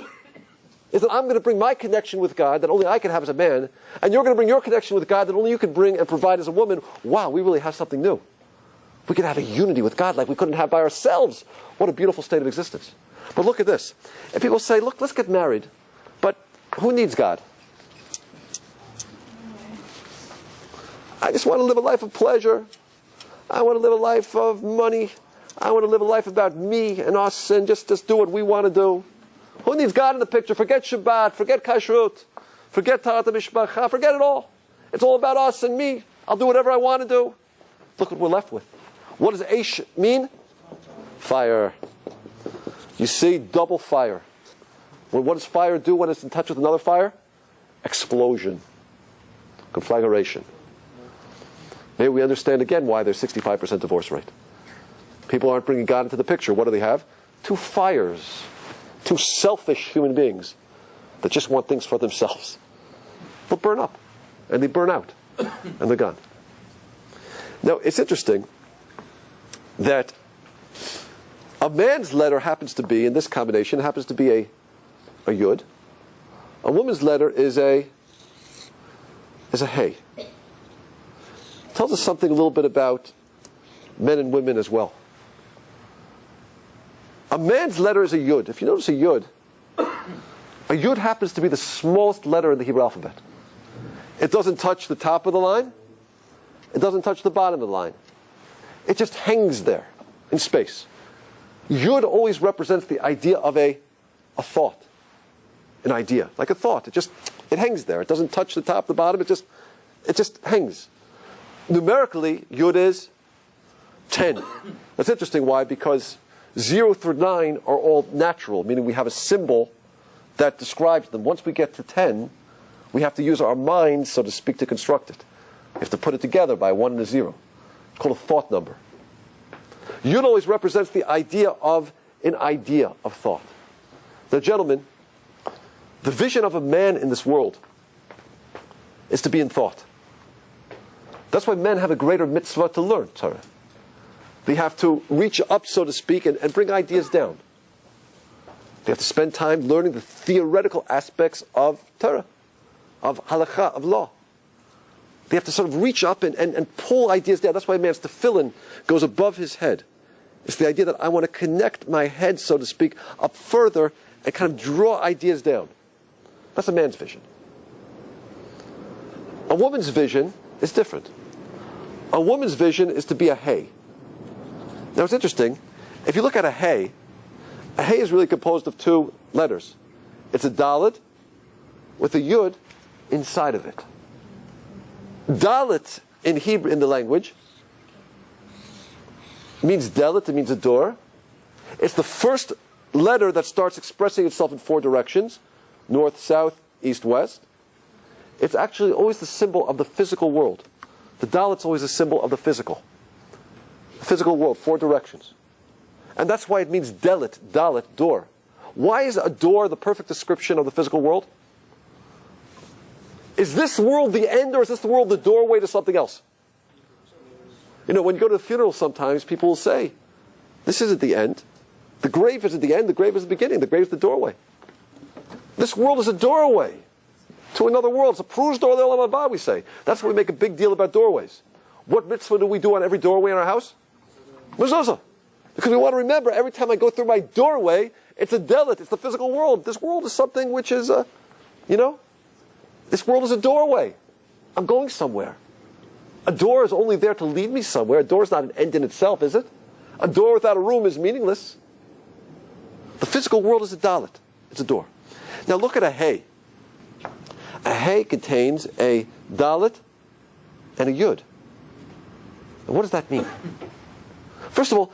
is that I'm going to bring my connection with God that only I can have as a man, and you're going to bring your connection with God that only you can bring and provide as a woman, wow, we really have something new. We can have a unity with God like we couldn't have by ourselves. What a beautiful state of existence. But look at this. If people say, look, let's get married, but who needs God? I just want to live a life of pleasure. I want to live a life of money. I want to live a life about me and us and just do what we want to do. Who needs God in the picture? Forget Shabbat, forget Kashrut, forget Tarat HaMishpacha, forget it all. It's all about us and me. I'll do whatever I want to do. Look what we're left with. What does Aish mean? Fire. You see, double fire. Well, what does fire do when it's in touch with another fire? Explosion. Conflagration. Maybe we understand again why there's 65% divorce rate. People aren't bringing God into the picture. What do they have? Two fires. Two selfish human beings that just want things for themselves. They'll burn up. And they burn out. And they're gone. Now, it's interesting that a man's letter happens to be, in this combination, happens to be a yud. A woman's letter is a hey. It tells us something a little bit about men and women as well. A man's letter is a yud. If you notice a yud happens to be the smallest letter in the Hebrew alphabet. It doesn't touch the top of the line. It doesn't touch the bottom of the line. It just hangs there in space. Yud always represents the idea of a thought. An idea, like a thought. It hangs there. It doesn't touch the top, the bottom. It just hangs. Numerically, Yud is 10. That's interesting. Why? Because 0 through 9 are all natural, meaning we have a symbol that describes them. Once we get to 10, we have to use our minds, so to speak, to construct it. We have to put it together by 1 and a 0. It's called a thought number. Yud always represents the idea of an idea of thought. Now, gentlemen, the vision of a man in this world is to be in thought. That's why men have a greater mitzvah to learn Torah. They have to reach up, so to speak, and bring ideas down. They have to spend time learning the theoretical aspects of Torah, of halakha, of law. They have to sort of reach up and pull ideas down. That's why a man's tefillin goes above his head. It's the idea that I want to connect my head, so to speak, up further and kind of draw ideas down. That's a man's vision. A woman's vision is different. A woman's vision is to be a hay. Now it's interesting. If you look at a hay is really composed of 2 letters. It's a dalet with a yud inside of it. Dalet in Hebrew, in the language, means delet, it means a door. It's the first letter that starts expressing itself in 4 directions: north, south, east, west. It's actually always the symbol of the physical world. The dalet's always a symbol of the physical world, 4 directions. And that's why it means delet, dalet, door. Why is a door the perfect description of the physical world? Is this world the end, or is this the world the doorway to something else? You know, when you go to the funeral sometimes, people will say, this isn't the end. The grave isn't the end, the grave is the beginning, the grave is the doorway. This world is a doorway to another world. It's a prush door le'olam haba, we say. That's why we make a big deal about doorways. What mitzvah do we do on every doorway in our house? Mezuzah. Because we want to remember, every time I go through my doorway, it's a delet, it's the physical world. This world is something which is, this world is a doorway. I'm going somewhere. A door is only there to lead me somewhere. A door is not an end in itself, is it? A door without a room is meaningless. The physical world is a dalet. It's a door. Now look at a hay. A hay contains a dalet and a yud. And what does that mean? First of all,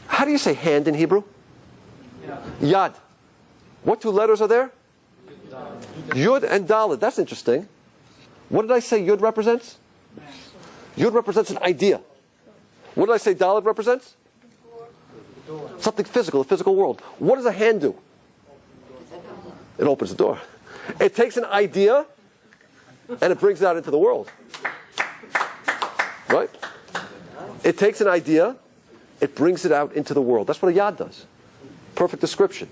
how do you say hand in Hebrew? Yad. What 2 letters are there? Yud and dalet. That's interesting. What did I say yud represents? Yud represents an idea. What did I say dalet represents? Something physical, the physical world. What does a hand do? It opens the door. It takes an idea and it brings it out into the world. Right? It takes an idea, it brings it out into the world. That's what a yad does. Perfect description.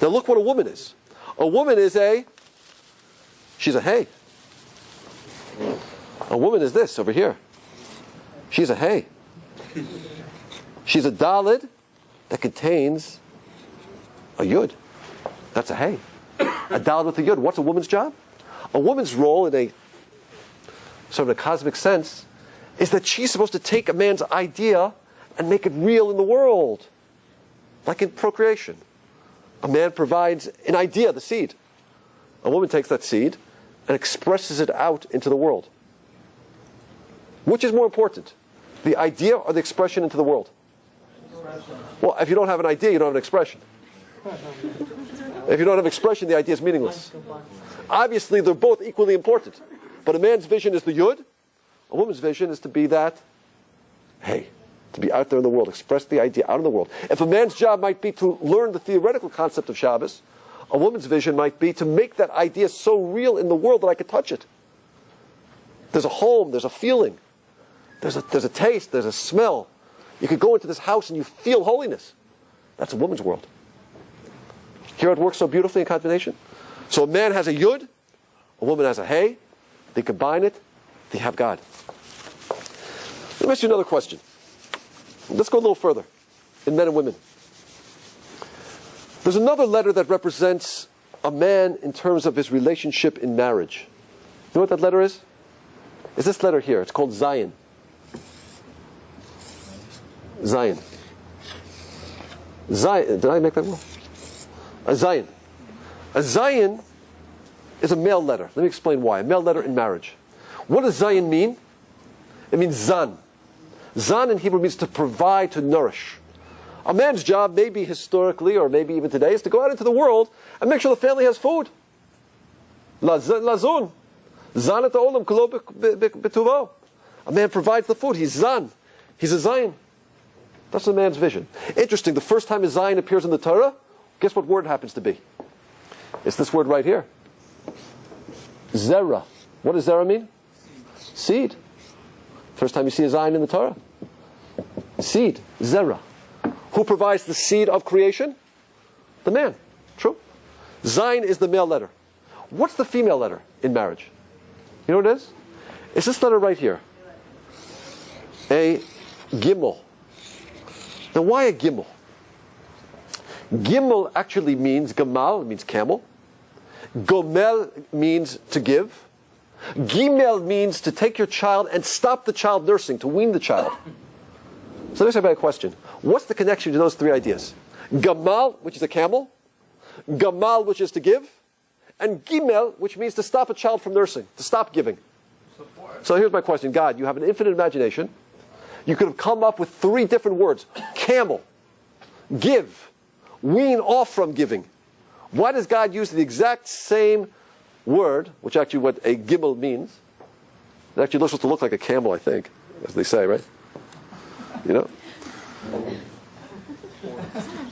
Now look what a woman is. A woman is she's a hay. A woman is this over here. She's a hay. She's a dalet that contains a yud. That's a hay. A dalet with a yud. What's a woman's job? A woman's role in a sort of a cosmic sense is that she's supposed to take a man's idea and make it real in the world. Like in procreation. A man provides an idea, the seed. A woman takes that seed and expresses it out into the world. Which is more important? The idea or the expression into the world? Well, if you don't have an idea, you don't have an expression. If you don't have expression, the idea is meaningless. Obviously, they're both equally important. But a man's vision is the yud. A woman's vision is to be that, hey, to be out there in the world, express the idea out in the world. If a man's job might be to learn the theoretical concept of Shabbos, a woman's vision might be to make that idea so real in the world that I could touch it. There's a home, there's a feeling, there's a taste, there's a smell. You could go into this house and you feel holiness. That's a woman's world. Here it works so beautifully in combination. So a man has a yud, a woman has a hey. They combine it, they have God. Let me ask you another question. Let's go a little further in men and women. There's another letter that represents a man in terms of his relationship in marriage. You know what that letter is? It's this letter here. It's called Zion. Zion. Zion. Did I make that well? A Zion. A Zion is a male letter. Let me explain why. A male letter in marriage. What does Zion mean? It means zan. Zan in Hebrew means to provide, to nourish. A man's job, maybe historically or maybe even today, is to go out into the world and make sure the family has food. Lazun. Zan et ha'olam kulo b'tuvo. A man provides the food. He's zan. He's a Zion. That's a man's vision. Interesting, the first time a Zion appears in the Torah, guess what word it happens to be? It's this word right here. Zera. What does zera mean? Seed. First time you see a Zion in the Torah. Seed. Zera. Who provides the seed of creation? The man. True. Zion is the male letter. What's the female letter in marriage? You know what it is? It's this letter right here. A gimel. Now why a gimel? Gimel actually means gamal, it means camel. Gomel means to give. Gimel means to take your child and stop the child nursing, to wean the child. So let me ask you a question. What's the connection to those three ideas? Gamal, which is a camel. Gamal, which is to give. And Gimel, which means to stop a child from nursing, to stop giving. So here's my question. God, you have an infinite imagination. You could have come up with three different words. Camel, give, wean off from giving. Why does God use the exact same word, which actually what a gimel means? It actually looks supposed to look like a camel, I think, as they say, right? You know?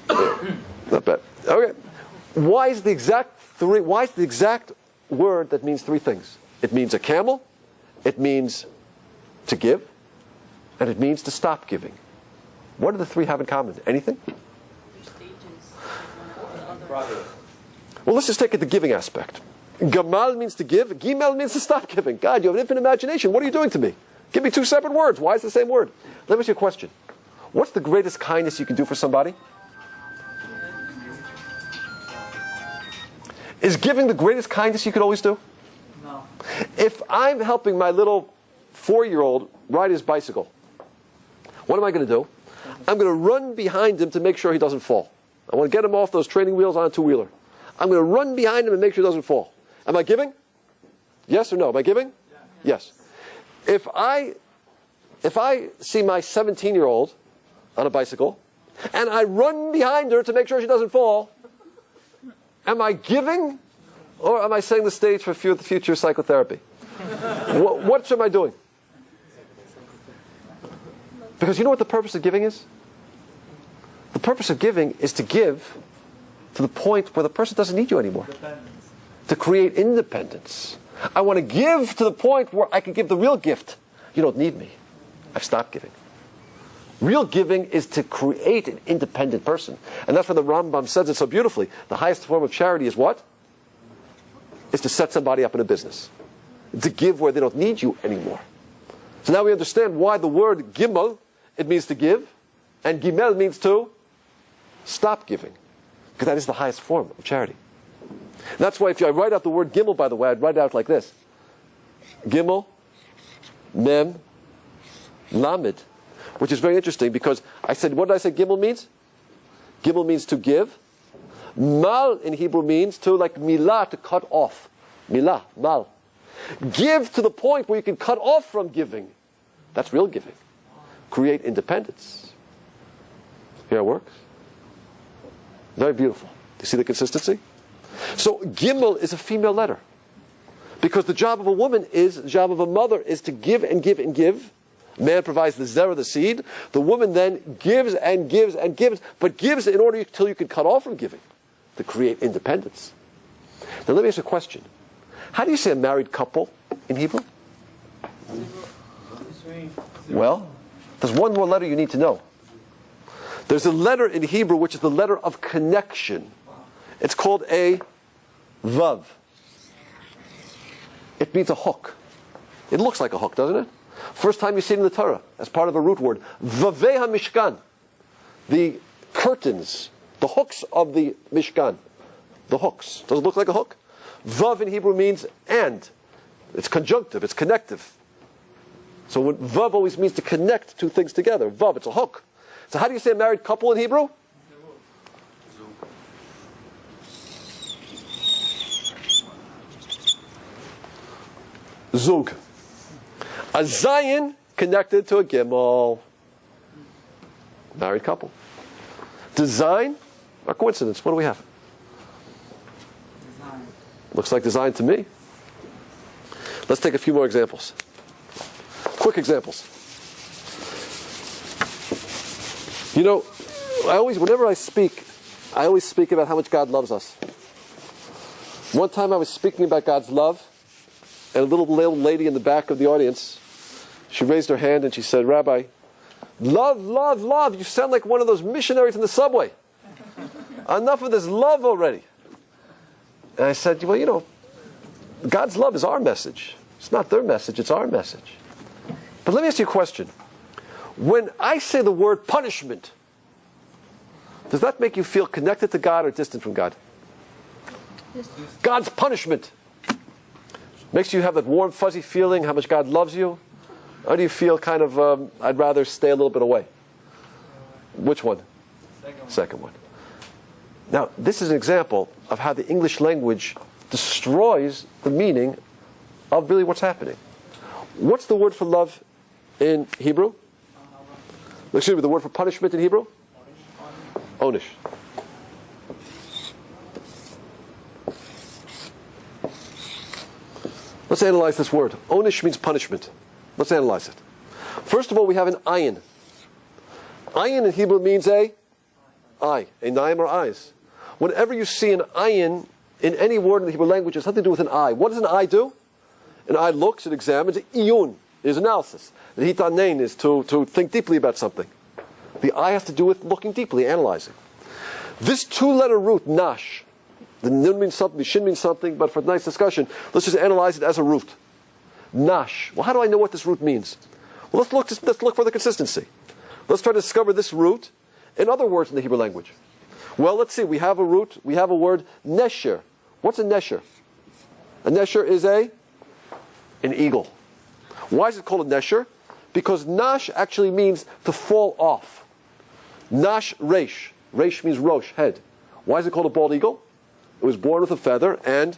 Yeah, not bad. Okay. Why is the exact word that means three things? It means a camel, it means to give, and it means to stop giving. What do the three have in common? Anything? Well, let's just take it the giving aspect. Gamal means to give. Gimel means to stop giving. God, you have an infinite imagination. What are you doing to me? Give me two separate words. Why is it the same word? Let me ask you a question. What's the greatest kindness you can do for somebody? Is giving the greatest kindness you could always do? No. If I'm helping my little 4-year-old ride his bicycle, what am I going to do? I'm going to run behind him to make sure he doesn't fall. I want to get him off those training wheels on a 2-wheeler. I'm going to run behind him and make sure he doesn't fall. Am I giving? Yes or no? Am I giving? Yes. If I see my 17-year-old on a bicycle and I run behind her to make sure she doesn't fall, am I giving or am I setting the stage for future psychotherapy? What am I doing? Because you know what the purpose of giving is? The purpose of giving is to give to the point where the person doesn't need you anymore. To create independence. I want to give to the point where I can give the real gift. You don't need me. I've stopped giving. Real giving is to create an independent person. And that's why the Rambam says it so beautifully. The highest form of charity is what? Is to set somebody up in a business. To give where they don't need you anymore. So now we understand why the word gimel, it means to give, and gimel means to stop giving. Because that is the highest form of charity. And that's why if I write out the word gimel, by the way, I'd write it out like this. Gimel, mem, lamed. Which is very interesting because I said, what did I say gimel means? Gimel means to give. Mal in Hebrew means to, like milah, to cut off. Milah, mal. Give to the point where you can cut off from giving. That's real giving. Create independence. Here it works. Very beautiful. Do you see the consistency? So Gimel is a female letter. Because the job of a woman is, the job of a mother is to give and give and give. Man provides the zerah, the seed. The woman then gives and gives and gives, but gives in order until you can cut off from giving, to create independence. Now let me ask you a question. How do you say a married couple in Hebrew? Well, there's one more letter you need to know. There's a letter in Hebrew which is the letter of connection. It's called a vav. It means a hook. It looks like a hook, doesn't it? First time you see it in the Torah, as part of a root word. Vavei ha-mishkan. The curtains, the hooks of the Mishkan. The hooks. Does it look like a hook? Vav in Hebrew means and. It's conjunctive, it's connective. So when vav always means to connect two things together. Vav, it's a hook. So how do you say a married couple in Hebrew? Zug. A Zion connected to a Gimel. Married couple. Design, a coincidence. What do we have? Design. Looks like design to me. Let's take a few more examples. Quick examples. You know, whenever I speak, I always speak about how much God loves us. One time I was speaking about God's love, and a little lady in the back of the audience, she raised her hand and she said, "Rabbi, love, love, love. You sound like one of those missionaries in the subway. Enough of this love already." And I said, "Well, you know, God's love is our message. It's not their message, it's our message." But let me ask you a question. When I say the word punishment, does that make you feel connected to God or distant from God? God's punishment makes you have that warm, fuzzy feeling how much God loves you? Or do you feel kind of, I'd rather stay a little bit away? Which one? Second one. Now, this is an example of how the English language destroys the meaning of really what's happening. What's the word for love in Hebrew? Excuse me, the word for punishment in Hebrew? Onish. Let's analyze this word. Onish means punishment. Let's analyze it. First of all, we have an ayin. Ayin in Hebrew means a eye. A naim or eyes. Whenever you see an ayin in any word in the Hebrew language, it has something to do with an eye. What does an eye do? An eye looks, it examines. Iyun is analysis. The hitanein is to think deeply about something. The eye has to do with looking deeply, analyzing. This two-letter root, nash, the nun means something, the shin means something, but for tonight's discussion, let's just analyze it as a root. Nash. Well, how do I know what this root means? Well, let's look for the consistency. Let's try to discover this root in other words in the Hebrew language. Well, let's see. We have a root. We have a word, nesher. What's a nesher? A nesher is an eagle. Why is it called a nesher? Because nash actually means to fall off. Nash resh. Resh means rosh, head. Why is it called a bald eagle? It was born with a feather, and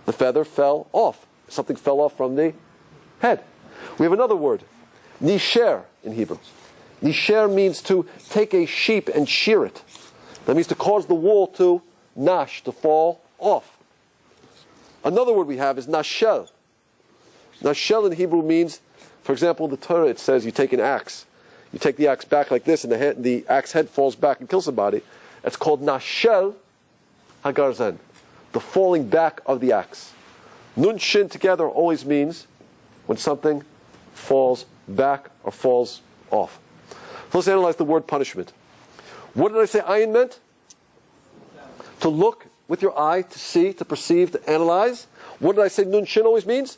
the feather fell off. Something fell off from the head. We have another word, nisher in Hebrew. Nisher means to take a sheep and shear it. That means to cause the wool to nash, to fall off. Another word we have is nashel. Nashel in Hebrew means, for example, in the Torah it says you take an axe. You take the axe back like this, and the axe head falls back and kills somebody. It's called nashel hagarzen, the falling back of the axe. Nun shin together always means when something falls back or falls off. So let's analyze the word punishment. What did I say ayin meant? To look with your eye, to see, to perceive, to analyze. What did I say nun shin always means?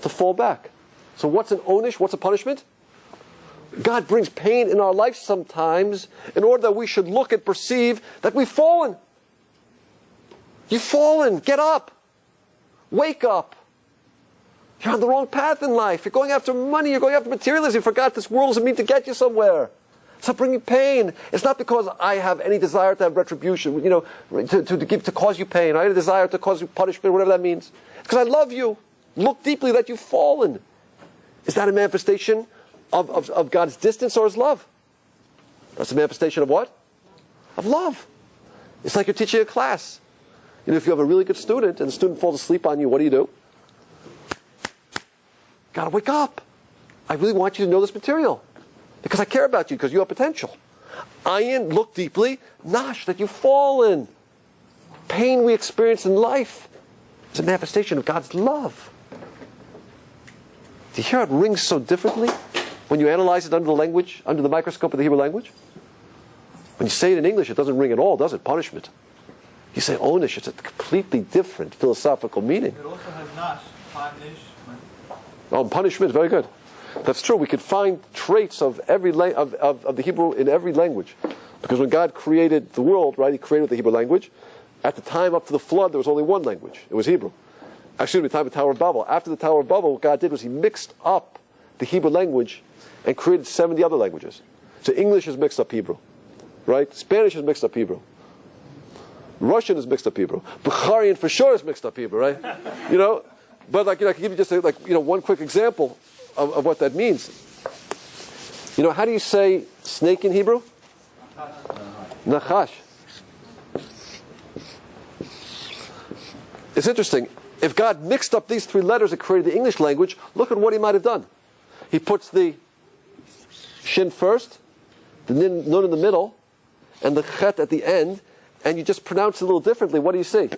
To fall back. So what's an onish? What's a punishment? God brings pain in our life sometimes in order that we should look and perceive that we've fallen. You've fallen. Get up. Wake up. You're on the wrong path in life. You're going after money. You're going after materialism. You forgot this world doesn't mean to get you somewhere. It's not bringing pain. It's not because I have any desire to have retribution, to cause you pain. I have a desire to cause you punishment, whatever that means. It's because I love you. Look deeply that you've fallen. Is that a manifestation of God's distance or His love? That's a manifestation of what? Of love. It's like you're teaching a class. If you have a really good student and the student falls asleep on you, what do? Gotta wake up. I really want you to know this material because I care about you because you have potential. Ayin, look deeply. Nash, that you've fallen. Pain we experience in life is a manifestation of God's love. Do you hear how it rings so differently when you analyze it under the language, under the microscope of the Hebrew language? When you say it in English, it doesn't ring at all, does it? Punishment. You say onish, it's a completely different philosophical meaning. It also has nash, punish. Oh, punishment, very good. That's true. We could find traits of every of the Hebrew in every language. Because when God created the world, right, He created the Hebrew language. At the time up to the flood, there was only one language. It was Hebrew. Excuse me, the time of the Tower of Babel. After the Tower of Babel, what God did was He mixed up the Hebrew language and created 70 other languages. So English is mixed up Hebrew, right? Spanish is mixed up Hebrew. Russian is mixed up Hebrew. Bukharian for sure is mixed up Hebrew, right? But I can give you just one quick example of what that means. How do you say snake in Hebrew? Nachash. It's interesting. If God mixed up these three letters and created the English language, look at what He might have done. He puts the shin first, the nun in the middle, and the chet at the end, and you just pronounce it a little differently. What do you see?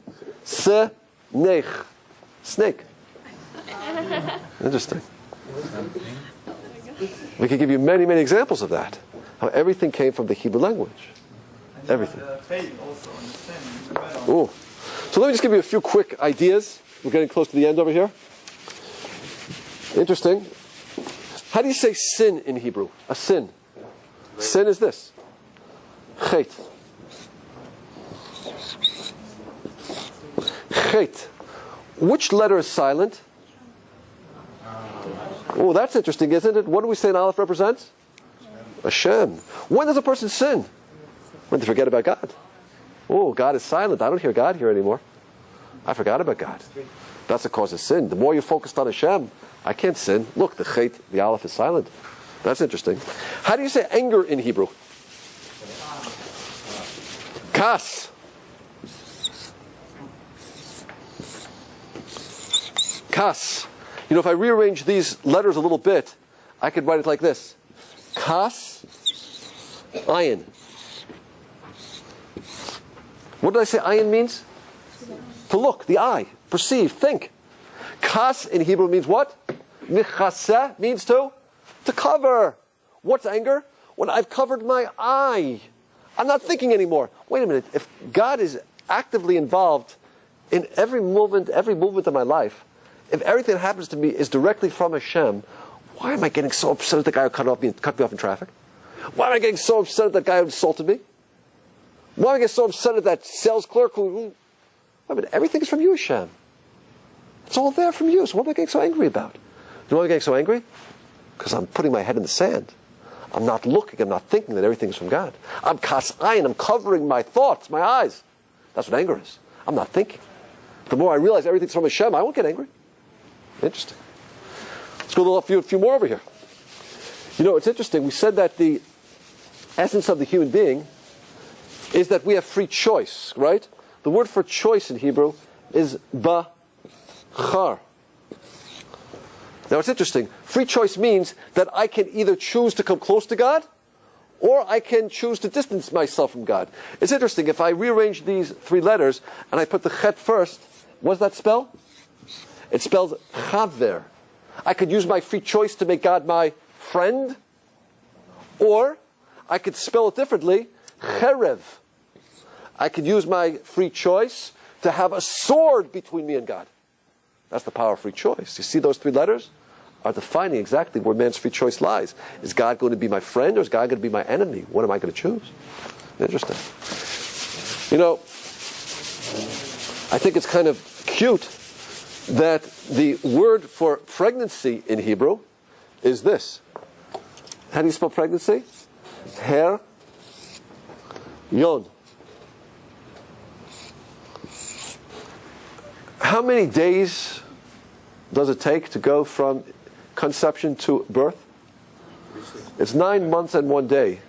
Se-nech. Snake. Interesting. We could give you many, many exampples of that. How everything came from the Hebrew language. Everything. Ooh. So let me just give you a few quick ideas. We're getting close to the end over here. Interesting. How do you say sin in Hebrew? A sin. Sin is this. Chet. Chet. Which letter is silent? Oh, that's interesting, isn't it? What do we say an aleph represents? Hashem. When does a person sin? When they forget about God. Oh, God is silent. I don't hear God here anymore. I forgot about God. That's the cause of sin. The more you're focused on Hashem, I can't sin. Look, the chet, the aleph is silent. That's interesting. How do you say anger in Hebrew? Kas. Kas. If I rearrange these letters a little bit, I could write it like this. Kas, ayin. What did I say ayin means? To look, the eye, perceive, think. Kas in Hebrew means what? Michaseh means to cover. What's anger? When I've covered my eye. I'm not thinking anymore. Wait a minute. If God is actively involved in every movement of my life, if everything that happens to me is directly from Hashem, why am I getting so upset at the guy who cut me off in traffic? Why am I getting so upset at that guy who insulted me? Why am I getting so upset at that sales clerk who... everything is from you, Hashem. It's all there from you, so what am I getting so angry about? You know why I'm getting so angry? Because I'm putting my head in the sand. I'm not looking, I'm not thinking that everything is from God. I'm kasayin, I'm covering my thoughts, my eyes. That's what anger is. I'm not thinking. The more I realize everything's from Hashem, I won't get angry. Interesting. Let's go a few more over here. It's interesting. We said that the essence of the human being is that we have free choice, right? The word for choice in Hebrew is bachar. Now it's interesting. Free choice means that I can either choose to come close to God or I can choose to distance myself from God. It's interesting. If I rearrange these three letters and I put the chet first, what does that spell? It spells chaver. I could use my free choice to make God my friend, or I could spell it differently, cherev. I could use my free choice to have a sword between me and God. That's the power of free choice. You see those three letters are defining exactly where man's free choice lies. Is God going to be my friend or is God going to be my enemy? What am I going to choose? Interesting. I think it's kind of cute that the word for pregnancy in Hebrew is this. How do you spell pregnancy? Her, yon. How many days does it take to go from conception to birth? It's 9 months and 1 day.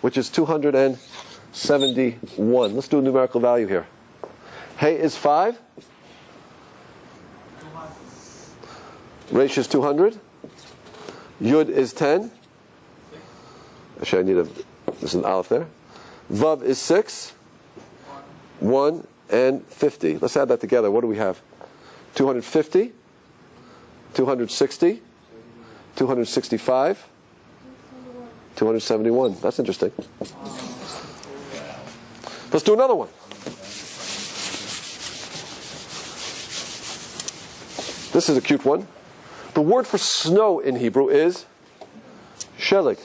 which is 271. Let's do a numerical value here. Hey is 5. Resh is 200. Yud is 10. Actually, I need there's an aleph there. Vav is 6. 1 and 50. Let's add that together. What do we have? 250. 260. 265. 271. That's interesting. Let's do another one. This is a cute one. The word for snow in Hebrew is shelig.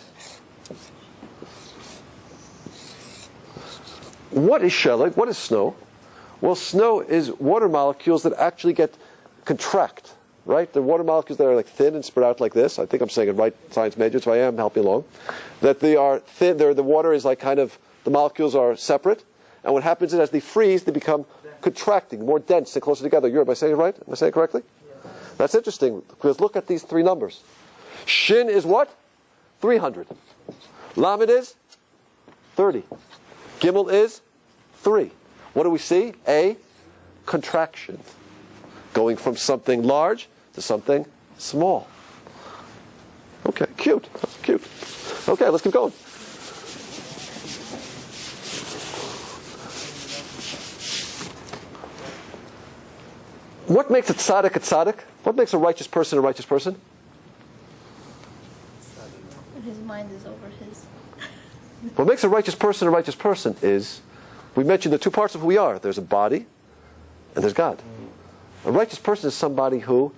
What is shelig? What is snow? Well, snow is water molecules that actually contract, right? The water molecules that are like thin and spread out like this. I think I'm saying it right, science major, so I am helping along. That they are thin. The water is like kind of, the molecules are separate. And what happens is as they freeze, they become contracting, more dense and closer together. Am I saying it right? Am I saying it correctly? Yeah. That's interesting, because look at these three numbers. Shin is what? 300. Lamed is 30. Gimel is 3. What do we see? A contraction. Going from something large to something small. Okay, cute. Cute. Okay, let's keep going. What makes a tzaddik? What makes a righteous person a righteous person? His mind is over his. What makes a righteous person is, we mentioned the two parts of who we are. There's a body and there's God. A righteous person is somebody who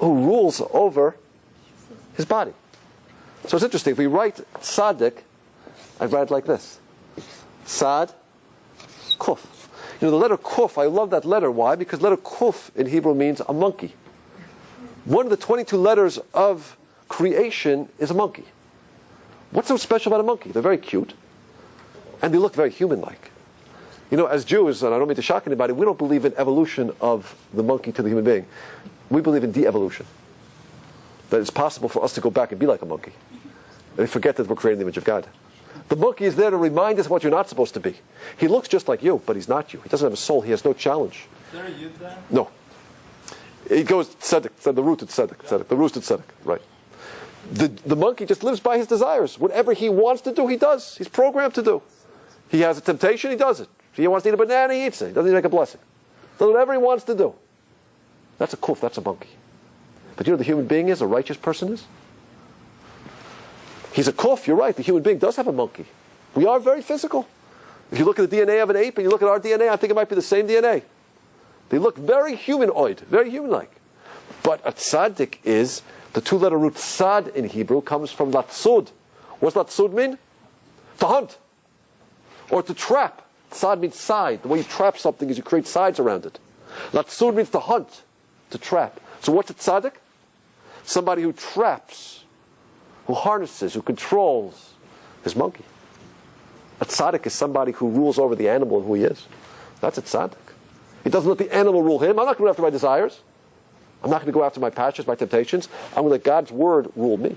rules over his body. So it's interesting. If we write tzaddik, I write it like this. Sad, kuf. You know, the letter kuf, I love that letter. Why? Because letter kuf in Hebrew means a monkey. One of the 22 letters of creation is a monkey. What's so special about a monkey? They're very cute. And they look very human-like. You know, as Jews, and I don't mean to shock anybody, we don't believe in evolution of the monkey to the human being. We believe in de-evolution. That it's possible for us to go back and be like a monkey. And we forget that we're created in the image of God. The monkey is there to remind us what you're not supposed to be. He looks just like you, but he's not you. He doesn't have a soul. He has no challenge. Is there a yud there? No. It goes tzedek, the root of tzedek, the root of tzedek, right. The monkey just lives by his desires. Whatever he wants to do, he does. He's programmed to do. He has a temptation, he does it. If he wants to eat a banana, he eats it. He doesn't even make a blessing. Does whatever he wants to do. That's a kuf, that's a monkey. But you know what the human being is, a righteous person is? He's a kuf, you're right. The human being does have a monkey. We are very physical. If you look at the DNA of an ape and you look at our DNA, I think it might be the same DNA. They look very humanoid, very human-like. But a tzaddik is, the two-letter root tzad in Hebrew comes from latsud. What's latsud mean? To hunt. Or to trap. Tzad means side. The way you trap something is you create sides around it. Latsud means to hunt, to trap. So what's a tzaddik? Somebody who traps, who harnesses, who controls his monkey. A tzaddik is somebody who rules over the animal and who he is. That's a tzaddik. He doesn't let the animal rule him. I'm not going to go after my desires. I'm not going to go after my passions, my temptations. I'm going to let God's word rule me.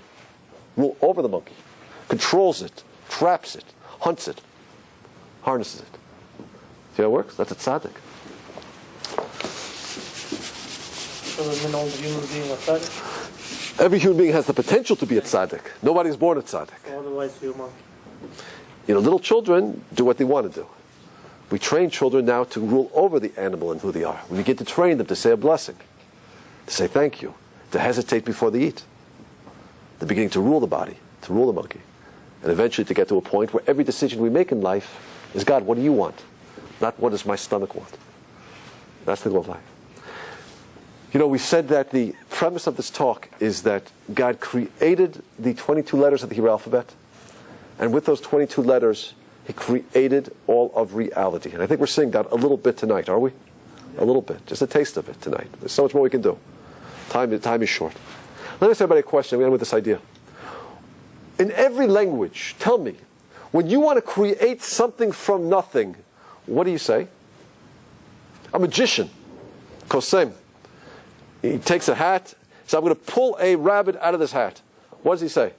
Rule over the monkey. Controls it, traps it, hunts it, harnesses it. See how it works? That's a tzaddik. So does mean all human beings are tzaddik? Every human being has the potential to be a tzaddik. Nobody's born a tzaddik. Otherwise, you're a monkey. You know, little children do what they want to do. We train children now to rule over the animal and who they are. We begin to train them to say a blessing, to say thank you, to hesitate before they eat. They're beginning to rule the body, to rule the monkey, and eventually to get to a point where every decision we make in life is, God, what do you want? Not what does my stomach want? That's the goal of life. You know, we said that the premise of this talk is that God created the 22 letters of the Hebrew alphabet, and with those 22 letters, He created all of reality. And I think we're seeing that a little bit tonight, are we? A little bit. Just a taste of it tonight. There's so much more we can do. Time is short. Let me ask everybody a question. We end with this idea. In every language, tell me, when you want to create something from nothing, what do you say? A magician, Kosem, he takes a hat, says, I'm going to pull a rabbit out of this hat. What does he say?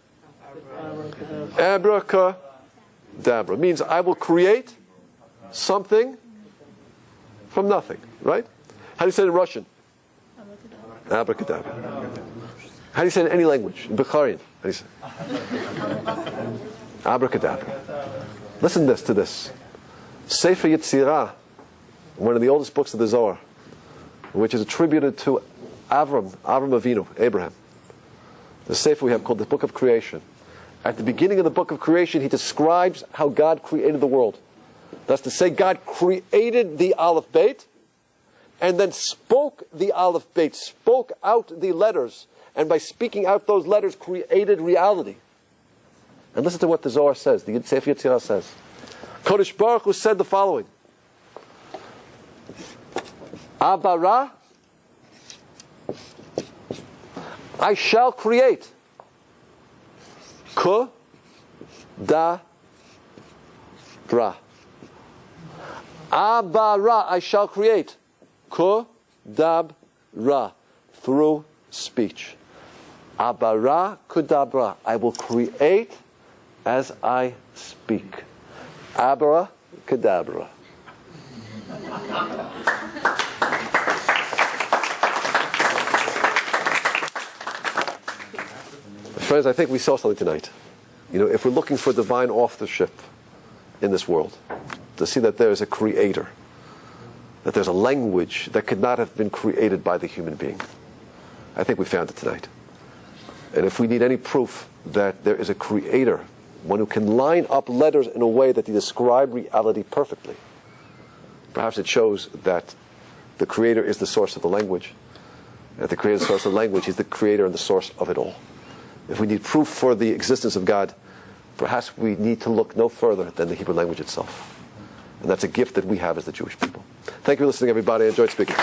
Abracadabra means I will create something from nothing, right? How do you say it in Russian? Abracadabra. How do you say it in any language? In Bukharian, how do you say it? Abracadabra. Listen to this. Sefer Yetzirah, one of the oldest books of the Zohar, which is attributed to Avram Avinu, Abraham. The Sefer we have called the Book of Creation. At the beginning of the Book of Creation, he describes how God created the world. That's to say, God created the Aleph Beit, and then spoke the Aleph Beit, spoke out the letters, and by speaking out those letters, created reality. And listen to what the Zohar says, the Sefer Yetzirah says. Kodesh Baruch Hu said the following: Abara, I shall create. Ku da bra. Abara, I shall create. Ku dab ra, through speech. Abara kudabra, I will create as I speak. Abara kadabra. Friends, I think we saw something tonight. You know, if we're looking for divine authorship in this world, to see that there is a creator, that there's a language that could not have been created by the human being, I think we found it tonight. And if we need any proof that there is a creator, one who can line up letters in a way that they describe reality perfectly, perhaps it shows that the creator is the source of the language. That the creator is the source of the language, he's the creator and the source of it all. If we need proof for the existence of God, perhaps we need to look no further than the Hebrew language itself. And that's a gift that we have as the Jewish people. Thank you for listening, everybody. I enjoyed speaking.